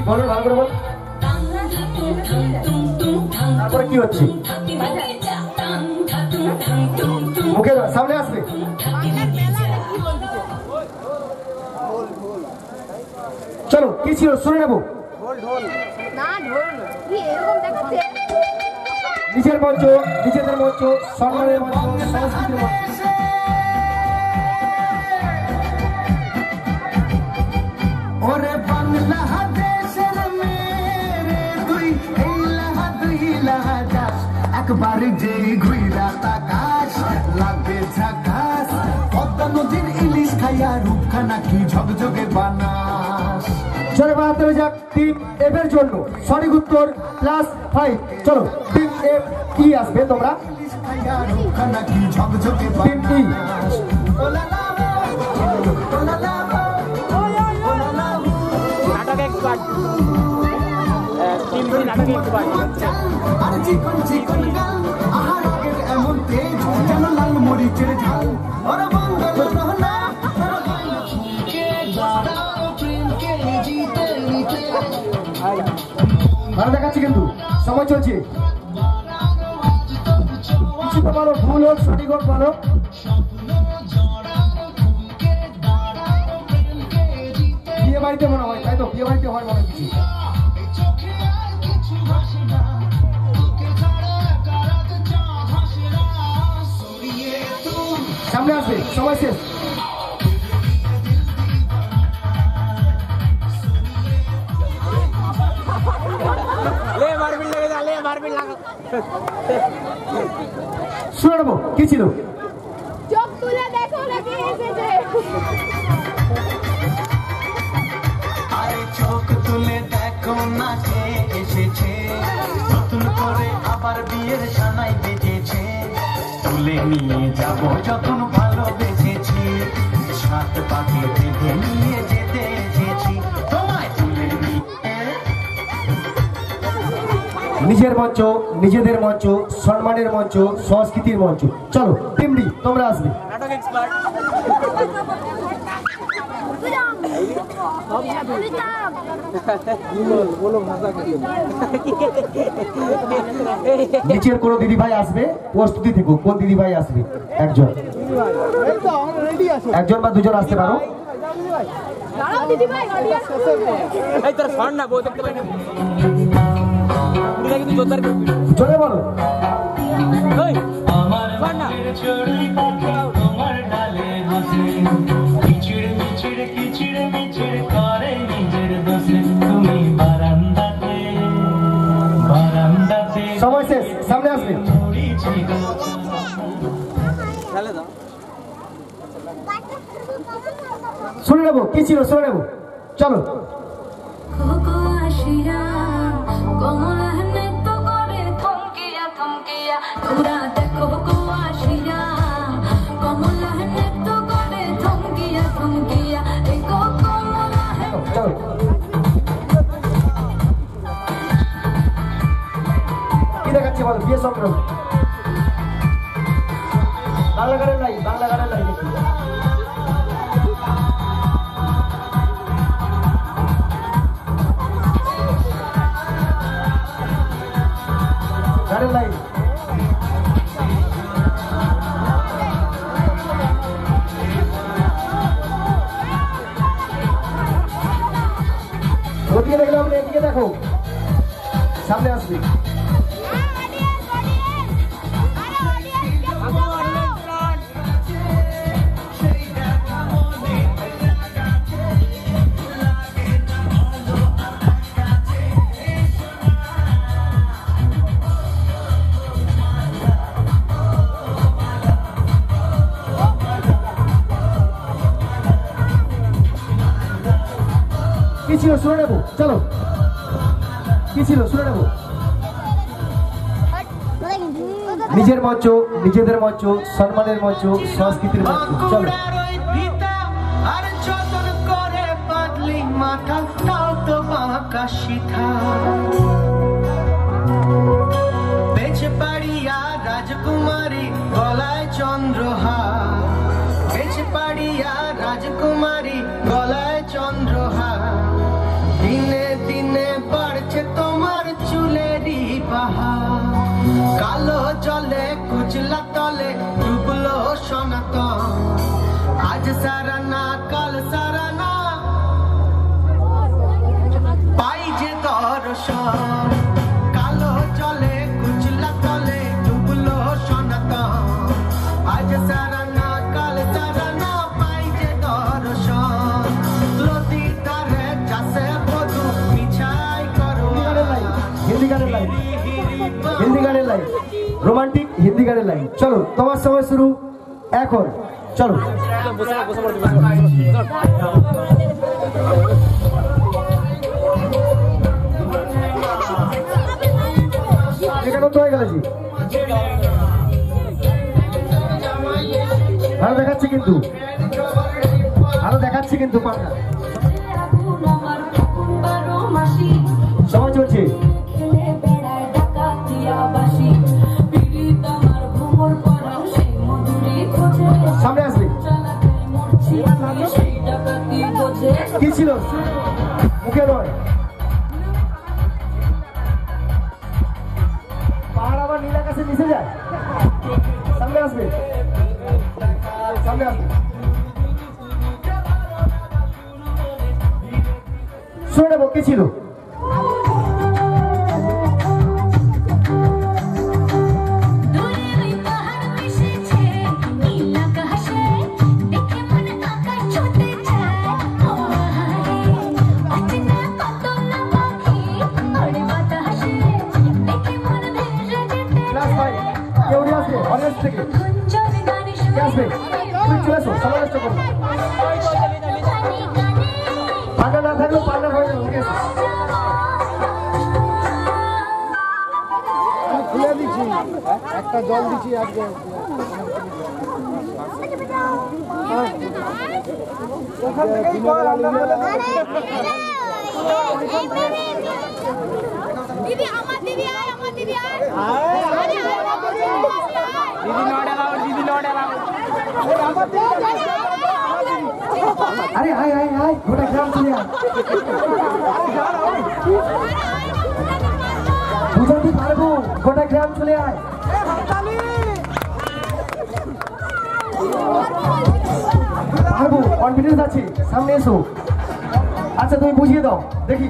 বলো ভালো করে বল তারপরে কি হচ্ছে মুখে সামনে আসবে চলো কি ছিল শুনে নেবো নিজেদের মঞ্চ সম্মানের মঞ্চ সংস্কৃতির মঞ্চ ওরে বাংলা একবার যে ঘুইরা তাকাশ লাগে ঝাকাশ পদ্মা নদীর ইলিশ খাইয়া রূপখানা কি ঝকঝকে বানাস চলে বানাতে হবে যাক টিম এফ এর জন্য সঠিক উত্তর +5 চলো টিম এফ কি আসবে তোমরা ইলিশ খাইয়া রূপখানা কি ঝকঝকে বানাস নাটক এক্সপার্ট টিম বি নাটক এক্সপার্ট আর চিকন গাল আহার আগের এমন তেজ যেন লাল মরিচের ঝাল ওরে বন্ধ রহনা ভালো দেখাচ্ছি কিন্তু সময় চলছে কিছু তো বলো ভুল হোক সঠিক হোক বলো বিয়ে বাড়িতে মনে হয় তাই তো বিয়ে বাড়িতে হয় মনে কিছু সামনে আসবে সময় শেষ শুনে নেবো কি ছিল চোখ তুলে দেখো নাকি এসেছে আরে চোখ তুলে দেখো না কে এসেছে নতুন করে আবার বিয়ের সানাই বেজেছে তুলে নিয়ে যাব যখন ভালোবেসেছি সাত পাখি বেঁধে নিয়ে যেতে এসেছি তোমায় তুলে নিয়ে নিজের মঞ্চ নিজেদের মঞ্চ সম্মানের মঞ্চ সংস্কৃতির মঞ্চ চলো টিমডি তোমরা আসবে নাটক এক্সপার্ট নিচের কোন দিদি ভাই আসবে, প্রস্তুতি থেকো। কোন দিদি ভাই আসবে? একজন বা দুজন আসতে পারো। জোরে বলো। সময় শেষ, সামনে আসবে। শুনে নেবো কি ছিল, শুনে নেবো, চলো। কি দেখাচ্ছি বলো? বিয়ে সংক্রম, বাংলা গানের লাইন, বাংলা গানের লাইন দেখি। গানের লাইন ওদিকে দেখলাম, এদিকে দেখো, সামনে আসবি। কি ছিল শুনে নেবো, চলো। কি ছিল শুনে নেবো। নিজের মঞ্চ, নিজেদের মঞ্চ, সম্মানের মঞ্চ, সংস্কৃতির মঞ্চ, চলো। রাজকুমারী গলায় চন্দ্রহার, বেঁচে পাড়িয়া রাজকুমারী গলায় চন্দ্রহার। দিনে দিনে বাড়ছে তোমার চুলেরই বাহার, কালো জলে কুচলা তলে ডুবলো সনাতন। আজ সারা না কাল সারা না পাই যে দর্শন, কালো জলে কুচলা তলে ডুবলো সনাতন। আজ সারা না কাল সারা না পাই যে দর্শন, নদীর ধারে চাষে বধূ মিছাই করো। হিন্দি গানের লাইন, হিন্দি গানের লাইন, রোমান্টিক হিন্দি গানের লাইন, চলো। তোমার সময় শুরু এখন, চলো। এখানে তো হয়ে গেল জি, ভালো দেখাচ্ছে কিন্তু, ভালো দেখাচ্ছে কিন্তু পান্না। সময় চলছে, সামনে আসবে। কি ছিল মুখে নয়, পাহাড় আবার নীল আকাশে মিশে যায়। সামনে আসবে, সামনে আসবে। শুনে নেবো কি ছিল। পান্ডা না থাকলেও পান্ডা হয়ে যাবে। খুলে দিচ্ছি, একটা জল দিচ্ছি আজকে। দিদি আমার দিদি আয়, আমার দিদি আয়। দিদি নট অ্যালাউড, দিদি নট অ্যালাউড। আমার দিদি আরে আয় আয় আয় গোটা গ্রাম চলে আয় বুঝাতে পারবো গোটা গ্রাম চলে আয় পারবো কনফিডেন্স আছে সামনে এসো আচ্ছা তুমি বুঝিয়ে দাও দেখি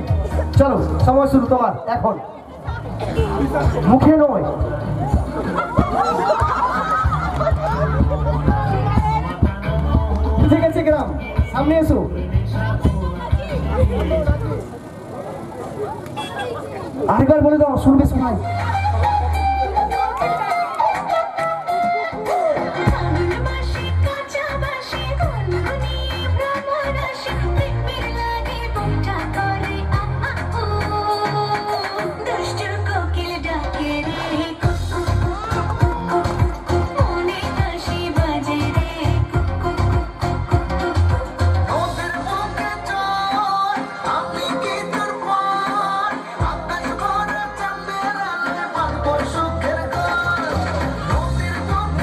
চলো সময় শুরু তোমার এখন মুখে নয় ঠিক আছে গ্রাম সামনে এসো আরেকবার বলে দাও শুনবে সবাই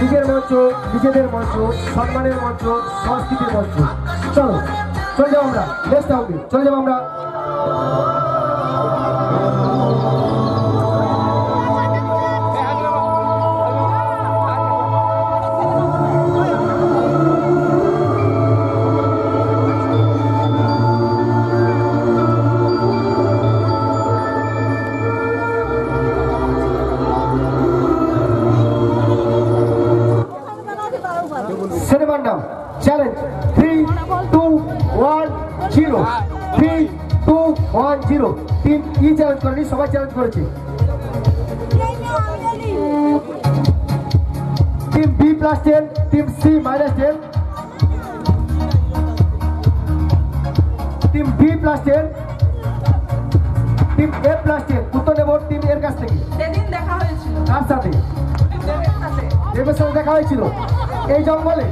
নিজের মঞ্চ নিজেদের মঞ্চ সম্মানের মঞ্চ সংস্কৃতির মঞ্চ চলো চলে যাবো আমরা নেক্সট রাউন্ডে চলে যাবো আমরা সিনেমার নাম চ্যালেঞ্জ 3, 2, 1, 0 3, 2, 1, 0 টিম ই চ্যালেঞ্জ করেনি সবাই চ্যালেঞ্জ করেছে team B +10 team C -10 team B +10 team A +10 উত্তর নেব টিম এর কাছ থেকে সেদিন দেখা হয়েছিল কার সাথে দেবের সাথে দেখা হয়েছিল এই জঙ্গলে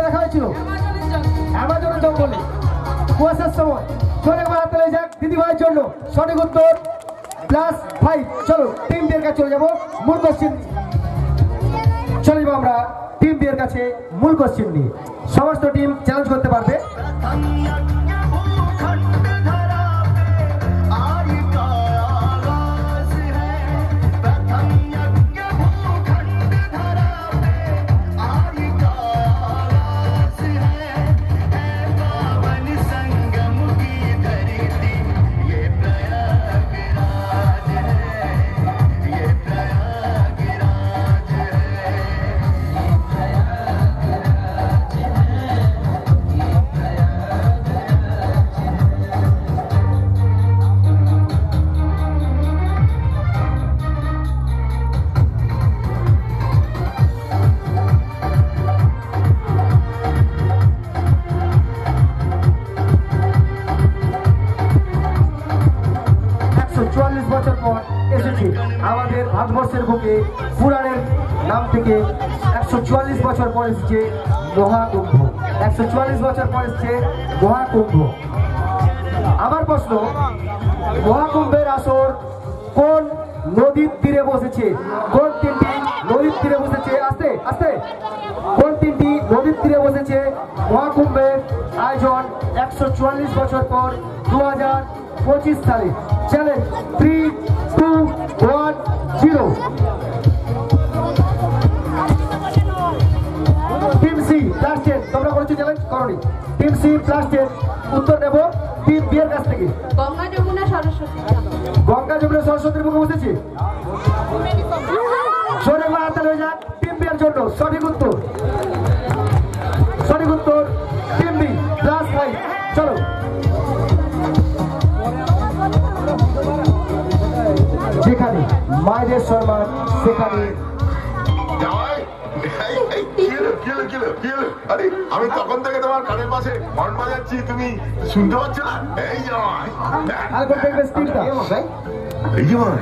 দেখা হয়েছিল অ্যামাজনের জঙ্গলে কুয়াশার সময় চলে একবার হাতে লেগে যাক দিদি ভাইয়ের জন্য সঠিক উত্তর +5 চলো টিম বি এর কাছে চলে যাবো মূল কোশ্চেন চলে যাবো আমরা টিম বি এর কাছে মূল কোশ্চেন নিয়ে সমস্ত টিম চ্যালেঞ্জ করতে পারবে আমাদের ভারতবর্ষের বুকে পুরাণের নাম থেকে 144 বছর পর এসেছে মহাকুম্ভ 144 বছর পর এসেছে মহাকুম্ভ আমার প্রশ্ন মহাকুম্ভের আসর কোন নদীর তীরে বসেছে কোন তিনটি নদীর তীরে বসেছে আস্তে আস্তে কোন তিনটি নদীর তীরে বসেছে মহাকুম্ভের আয়োজন 144 বছর পর 2025 সালে চ্যালেঞ্জ 3, 2, 1, 0 টিম সি +10 তোমরা বলেছো চ্যালেঞ্জ করনি টিম সি +10 উত্তর নেব টিম বি এর কাছ থেকে গঙ্গা যমুনা সরস্বতীর মুখে বসেছে জোরে হাতে হয়ে যাক টিম বি এর জন্য সঠিক উত্তর টিম বি +5 চলো যেখানে মায়েদের সম্মান সেখানে আরে আমি তখন থেকে তোমার কানের পাশে হর্ন বাজাচ্ছি তুমি শুনতে পাচ্ছ না এই জামাই এই জামাই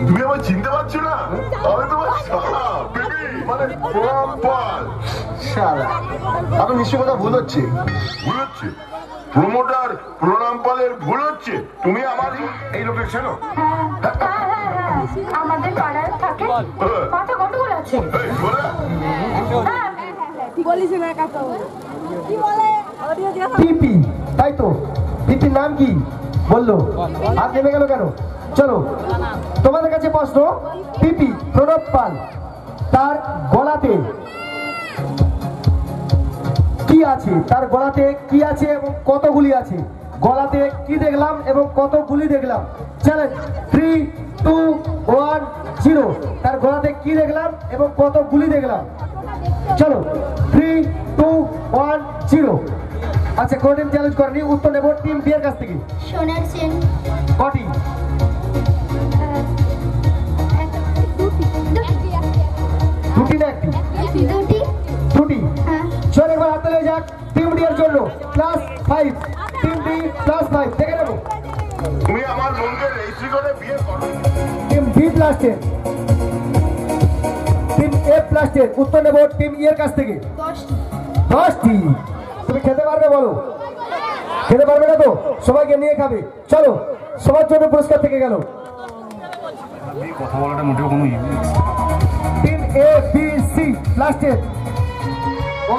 তুমি আমার চিনতে পারছো না আমি তোমার মানে প্রণাম পাল এখন নিশ্চয় কথা ভুল হচ্ছে প্রমোটার প্রণাম পালের ভুল হচ্ছে তুমি আমার এই লোকের ছিল আমাদের পাড়ায় থাকে কত কতগুলো আছে বলিস না কাকা কি বলে পিপি, তাই তো? পিপির নাম কি বললো? হাত নেমে গেল কেন? চলো তোমাদের কাছে প্রশ্ন। পিপি প্রণব পাল, তার গলাতে কি আছে? তার গলাতে কি আছে এবং কতগুলি আছে? গলাতে কি দেখলাম এবং কতগুলি দেখলাম? চ্যালেঞ্জ 3, 2, 1, 0। তার গলাতে কি দেখলাম এবং কতগুলি দেখলাম? চলো 3, 2, 1, 0। আচ্ছা, কোন টিম চ্যালেঞ্জ করেনি? উত্তর নেব টিম বি এর কাছ থেকে। সোনার চেন। কটি? দুটি না একটি? দুটি। চলো এবার হাতে লেগে যাক টিম ডি এর জন্য +5, টিম ডি +5 দেখে নেবো। তুমি আমার বোনকে রেজিস্ট্রি করে বিয়ে করো। Team B +10, team A +10। উত্তর নেব টিম ই এর কাছ থেকে। 10টি। তুমি খেতে পারবে? বলো খেতে পারবে না তো? সবাইকে নিয়ে খাবে। চলো, সবার জন্য পুরস্কার থেকে গেল। কথা বলাটা মোটেও কোনো team A B C +10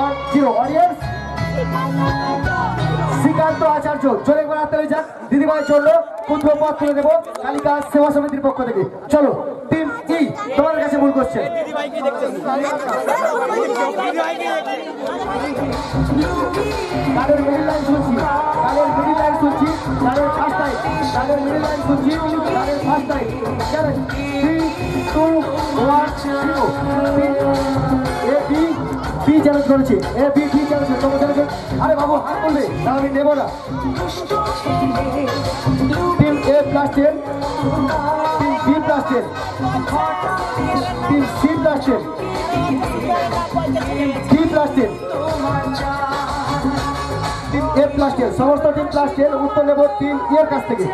1, 0। Audience Srikanta Acharya. চলে একবার হাতে যাক দিদিভাইয়ের জন্য ক্ষুদ্র পথ তুলে দেবো কালিকা সেবা সমিতির পক্ষ থেকে। চলো টিম ই, তোমাদের কাছে মূল কোশ্চেন। গানের মিডিল লাইন শুনছি, গানের মিডিল লাইন শুনছি, গানের ফার্স্ট লাইন, গানের মিডিল লাইন শুনছি, গানের first line. Challenge 3, 2, 1, 0। A B B challenge করেছি, এ বি বি চ্যালেঞ্জ। তোমরা চ্যালেঞ্জ। আরে বাবু হাত তুলবে, তা আমি নেবো না। Team A +10, team B +10, team C +10, D +10, team A +10। সমস্ত টিম +10। উত্তর নেব টিম ই এর কাছ থেকে।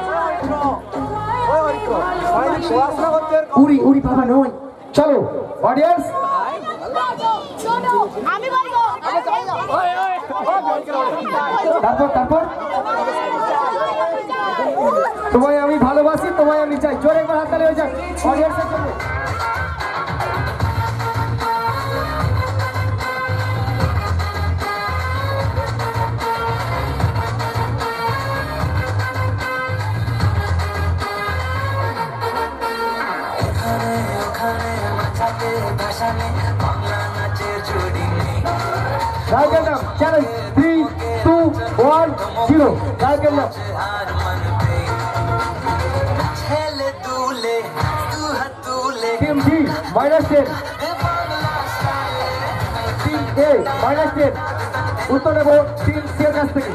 উড়ি উড়ি বাবা নয়। চলো অডিয়েন্স, তারপর তোমায় আমি ভালোবাসি, তোমায় আমি চাই। জোরে একবার হাততালি হয়ে যাক অডিয়েন্সের জন্য। গায়কের নাম চ্যালেঞ্জ 3, 2, 1, 0। গায়কের নাম টিম ডি -10, টিম এ -10। উত্তর নেব টিম সি এর কাছ থেকে।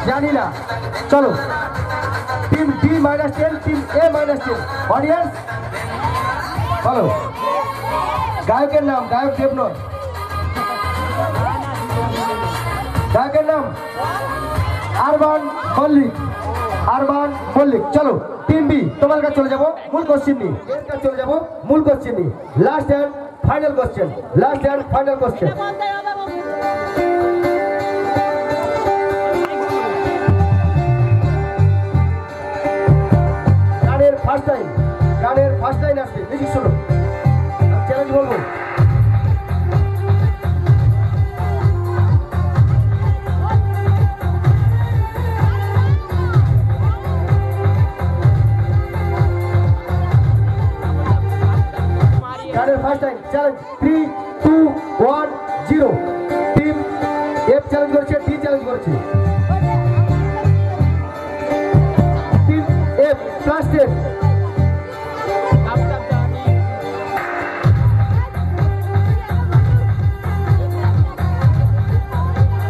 জানি না। চলো team D -10, team A -10। Audience বলো গায়কের নাম। গায়ক দেবনয়। গায়কের নাম আরবান মল্লিক, আরবান মল্লিক। চলো টিম বি, তোমার কাছে চলে যাবো মূল কোশ্চেন নিয়ে। এর কাছে চলে যাবো মূল কোশ্চেন নিয়ে। Last and final question, last and final question. গানের ফার্স্ট লাইন, গানের ফার্স্ট লাইন আসবে, মিউজিক শুনো। আমি চ্যালেঞ্জ বলবো। গানের first line challenge 3, 2, 1, 0। Team F challenge করেছে, ডি চ্যালেঞ্জ করেছে। Team F +10,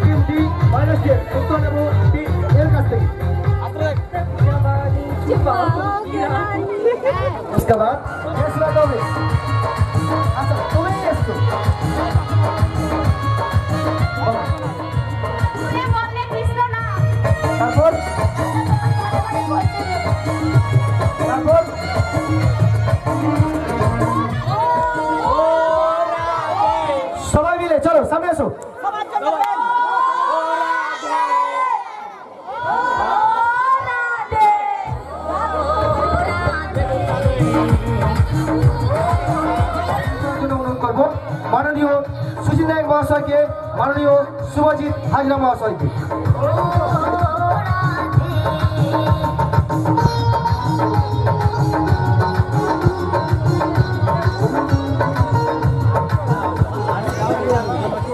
team D -10। উত্তর নেব টিম এর কাছ থেকে। उसके बाद আচ্ছা তুমি এসছো তারপর সবাই মিলে চলো সামনে এসো। মাননীয় সুচিল নায়ক মহাশয় মহাশয়কে, মাননীয় শুভজিৎ হাজরা মহাশয়কে।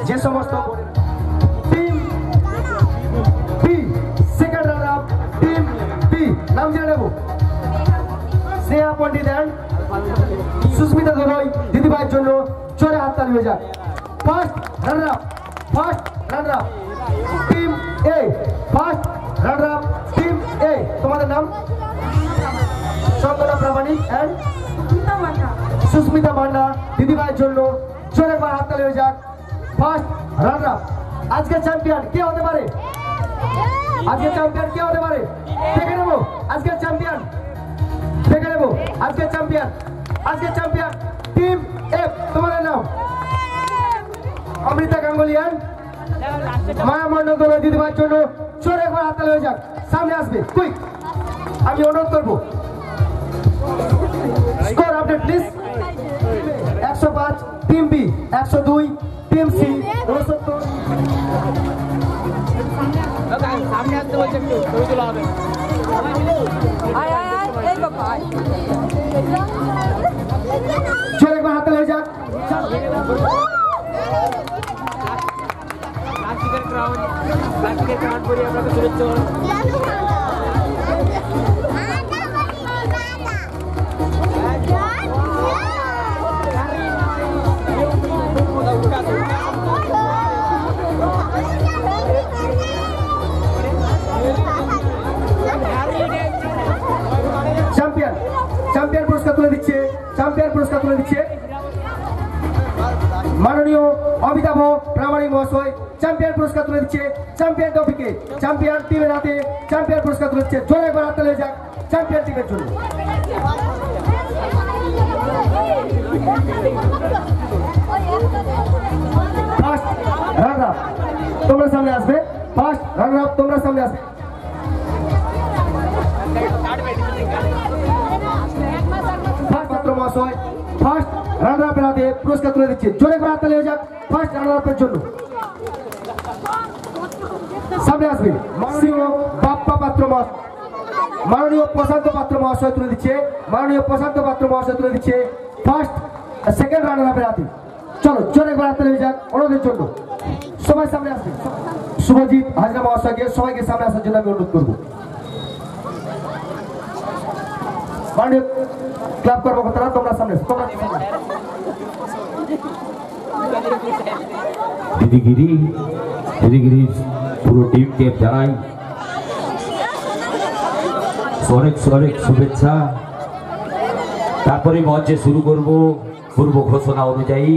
যে সমস্ত team B, second runner up team B, নাম জেনে নেব। স্নেহা পণ্ডিত অ্যান্ড সুস্মিতা দোলই দিদিভাইয়ের জন্য জোরে হাততালি হয়ে যাক। First runner up, first runner up team A, first runner up team A. তোমাদের নাম? চন্দনা প্রামাণিক অ্যান্ড সুস্মিতা মান্না দিদিভাইয়ের জন্য জোরে একবার হাততালি হয়ে যাক। First runner up. আজকে চ্যাম্পিয়ন কে হতে পারে? আজকে চ্যাম্পিয়ন কে হতে পারে? দেখে নেব আজকে চ্যাম্পিয়ন, দেখে নেব আজকে চ্যাম্পিয়ন। আজকে চ্যাম্পিয়ন টিম এফ। তোমাদের নাম? অমৃতা গাঙ্গুলি অ্যান্ড মায়া মন্ডল দলের দিদিভাইয়ের জন্য জোরে একবার হাততালি হয়ে যাক। সামনে আসবে কুইক, আমি অনুরোধ করবো। Score update please. 105 team B, 102 team C, 69। সামনে আসতে বলছে, একটু ছবি তোলা হবে। জোরে একবার হাততালি হয়ে যাক। প্লাস্টিকের ক্রাউন পরে আপনাকে শুভেচ্ছা। চ্যাম্পিয়ন, চ্যাম্পিয়ন পুরস্কার তুলে দিচ্ছে, চ্যাম্পিয়ন পুরস্কার তুলে দিচ্ছে মাননীয় অমিতাভ প্রামাণিক মহাশয়। চ্যাম্পিয়ন পুরস্কার তুলে দিচ্ছে চ্যাম্পিয়ন টপিকে, চ্যাম্পিয়ন টিমের হাতে চ্যাম্পিয়ন পুরস্কার তুলে দিচ্ছে। জোরে একবার হাততালি হয়ে যাক চ্যাম্পিয়ন টিমের জন্য। ফার্স্ট রানার আপ তোমরা সামনে আসবে, ফার্স্ট রানার আপ তোমরা সামনে আসবে। ফার্স্ট পাত্র মহাশয় ফার্স্ট রানার আপের হাতে পুরস্কার তুলে দিচ্ছে। জোরে করে হাততালি হয়ে যাক ফার্স্ট রানার আপের জন্য। সামনে আসবে মাননীয় বাপ্পা পাত্র মহাশয়, মাননীয় প্রশান্ত পাত্র মহাশয় তুলে দিচ্ছে, মাননীয় প্রশান্ত পাত্র মহাশয় তুলে দিচ্ছে ফার্স্ট সেকেন্ড রানার আপের হাতে। চলো জোরে করে হাততালি হয়ে যাক ওনাদের জন্য। সবাই সামনে আসবে। শুভজিৎ হাজরা মহাশয়কে সবাইকে সামনে আসার জন্য আমি অনুরোধ করবো। মাননীয় ক্লাব কর্মকর্তারা তোমরা সামনে, তোমরা দিদিগিরির পুরো টিমকে জানাই অনেক অনেক শুভেচ্ছা। তারপরে মঞ্চে শুরু করব পূর্ব ঘোষণা অনুযায়ী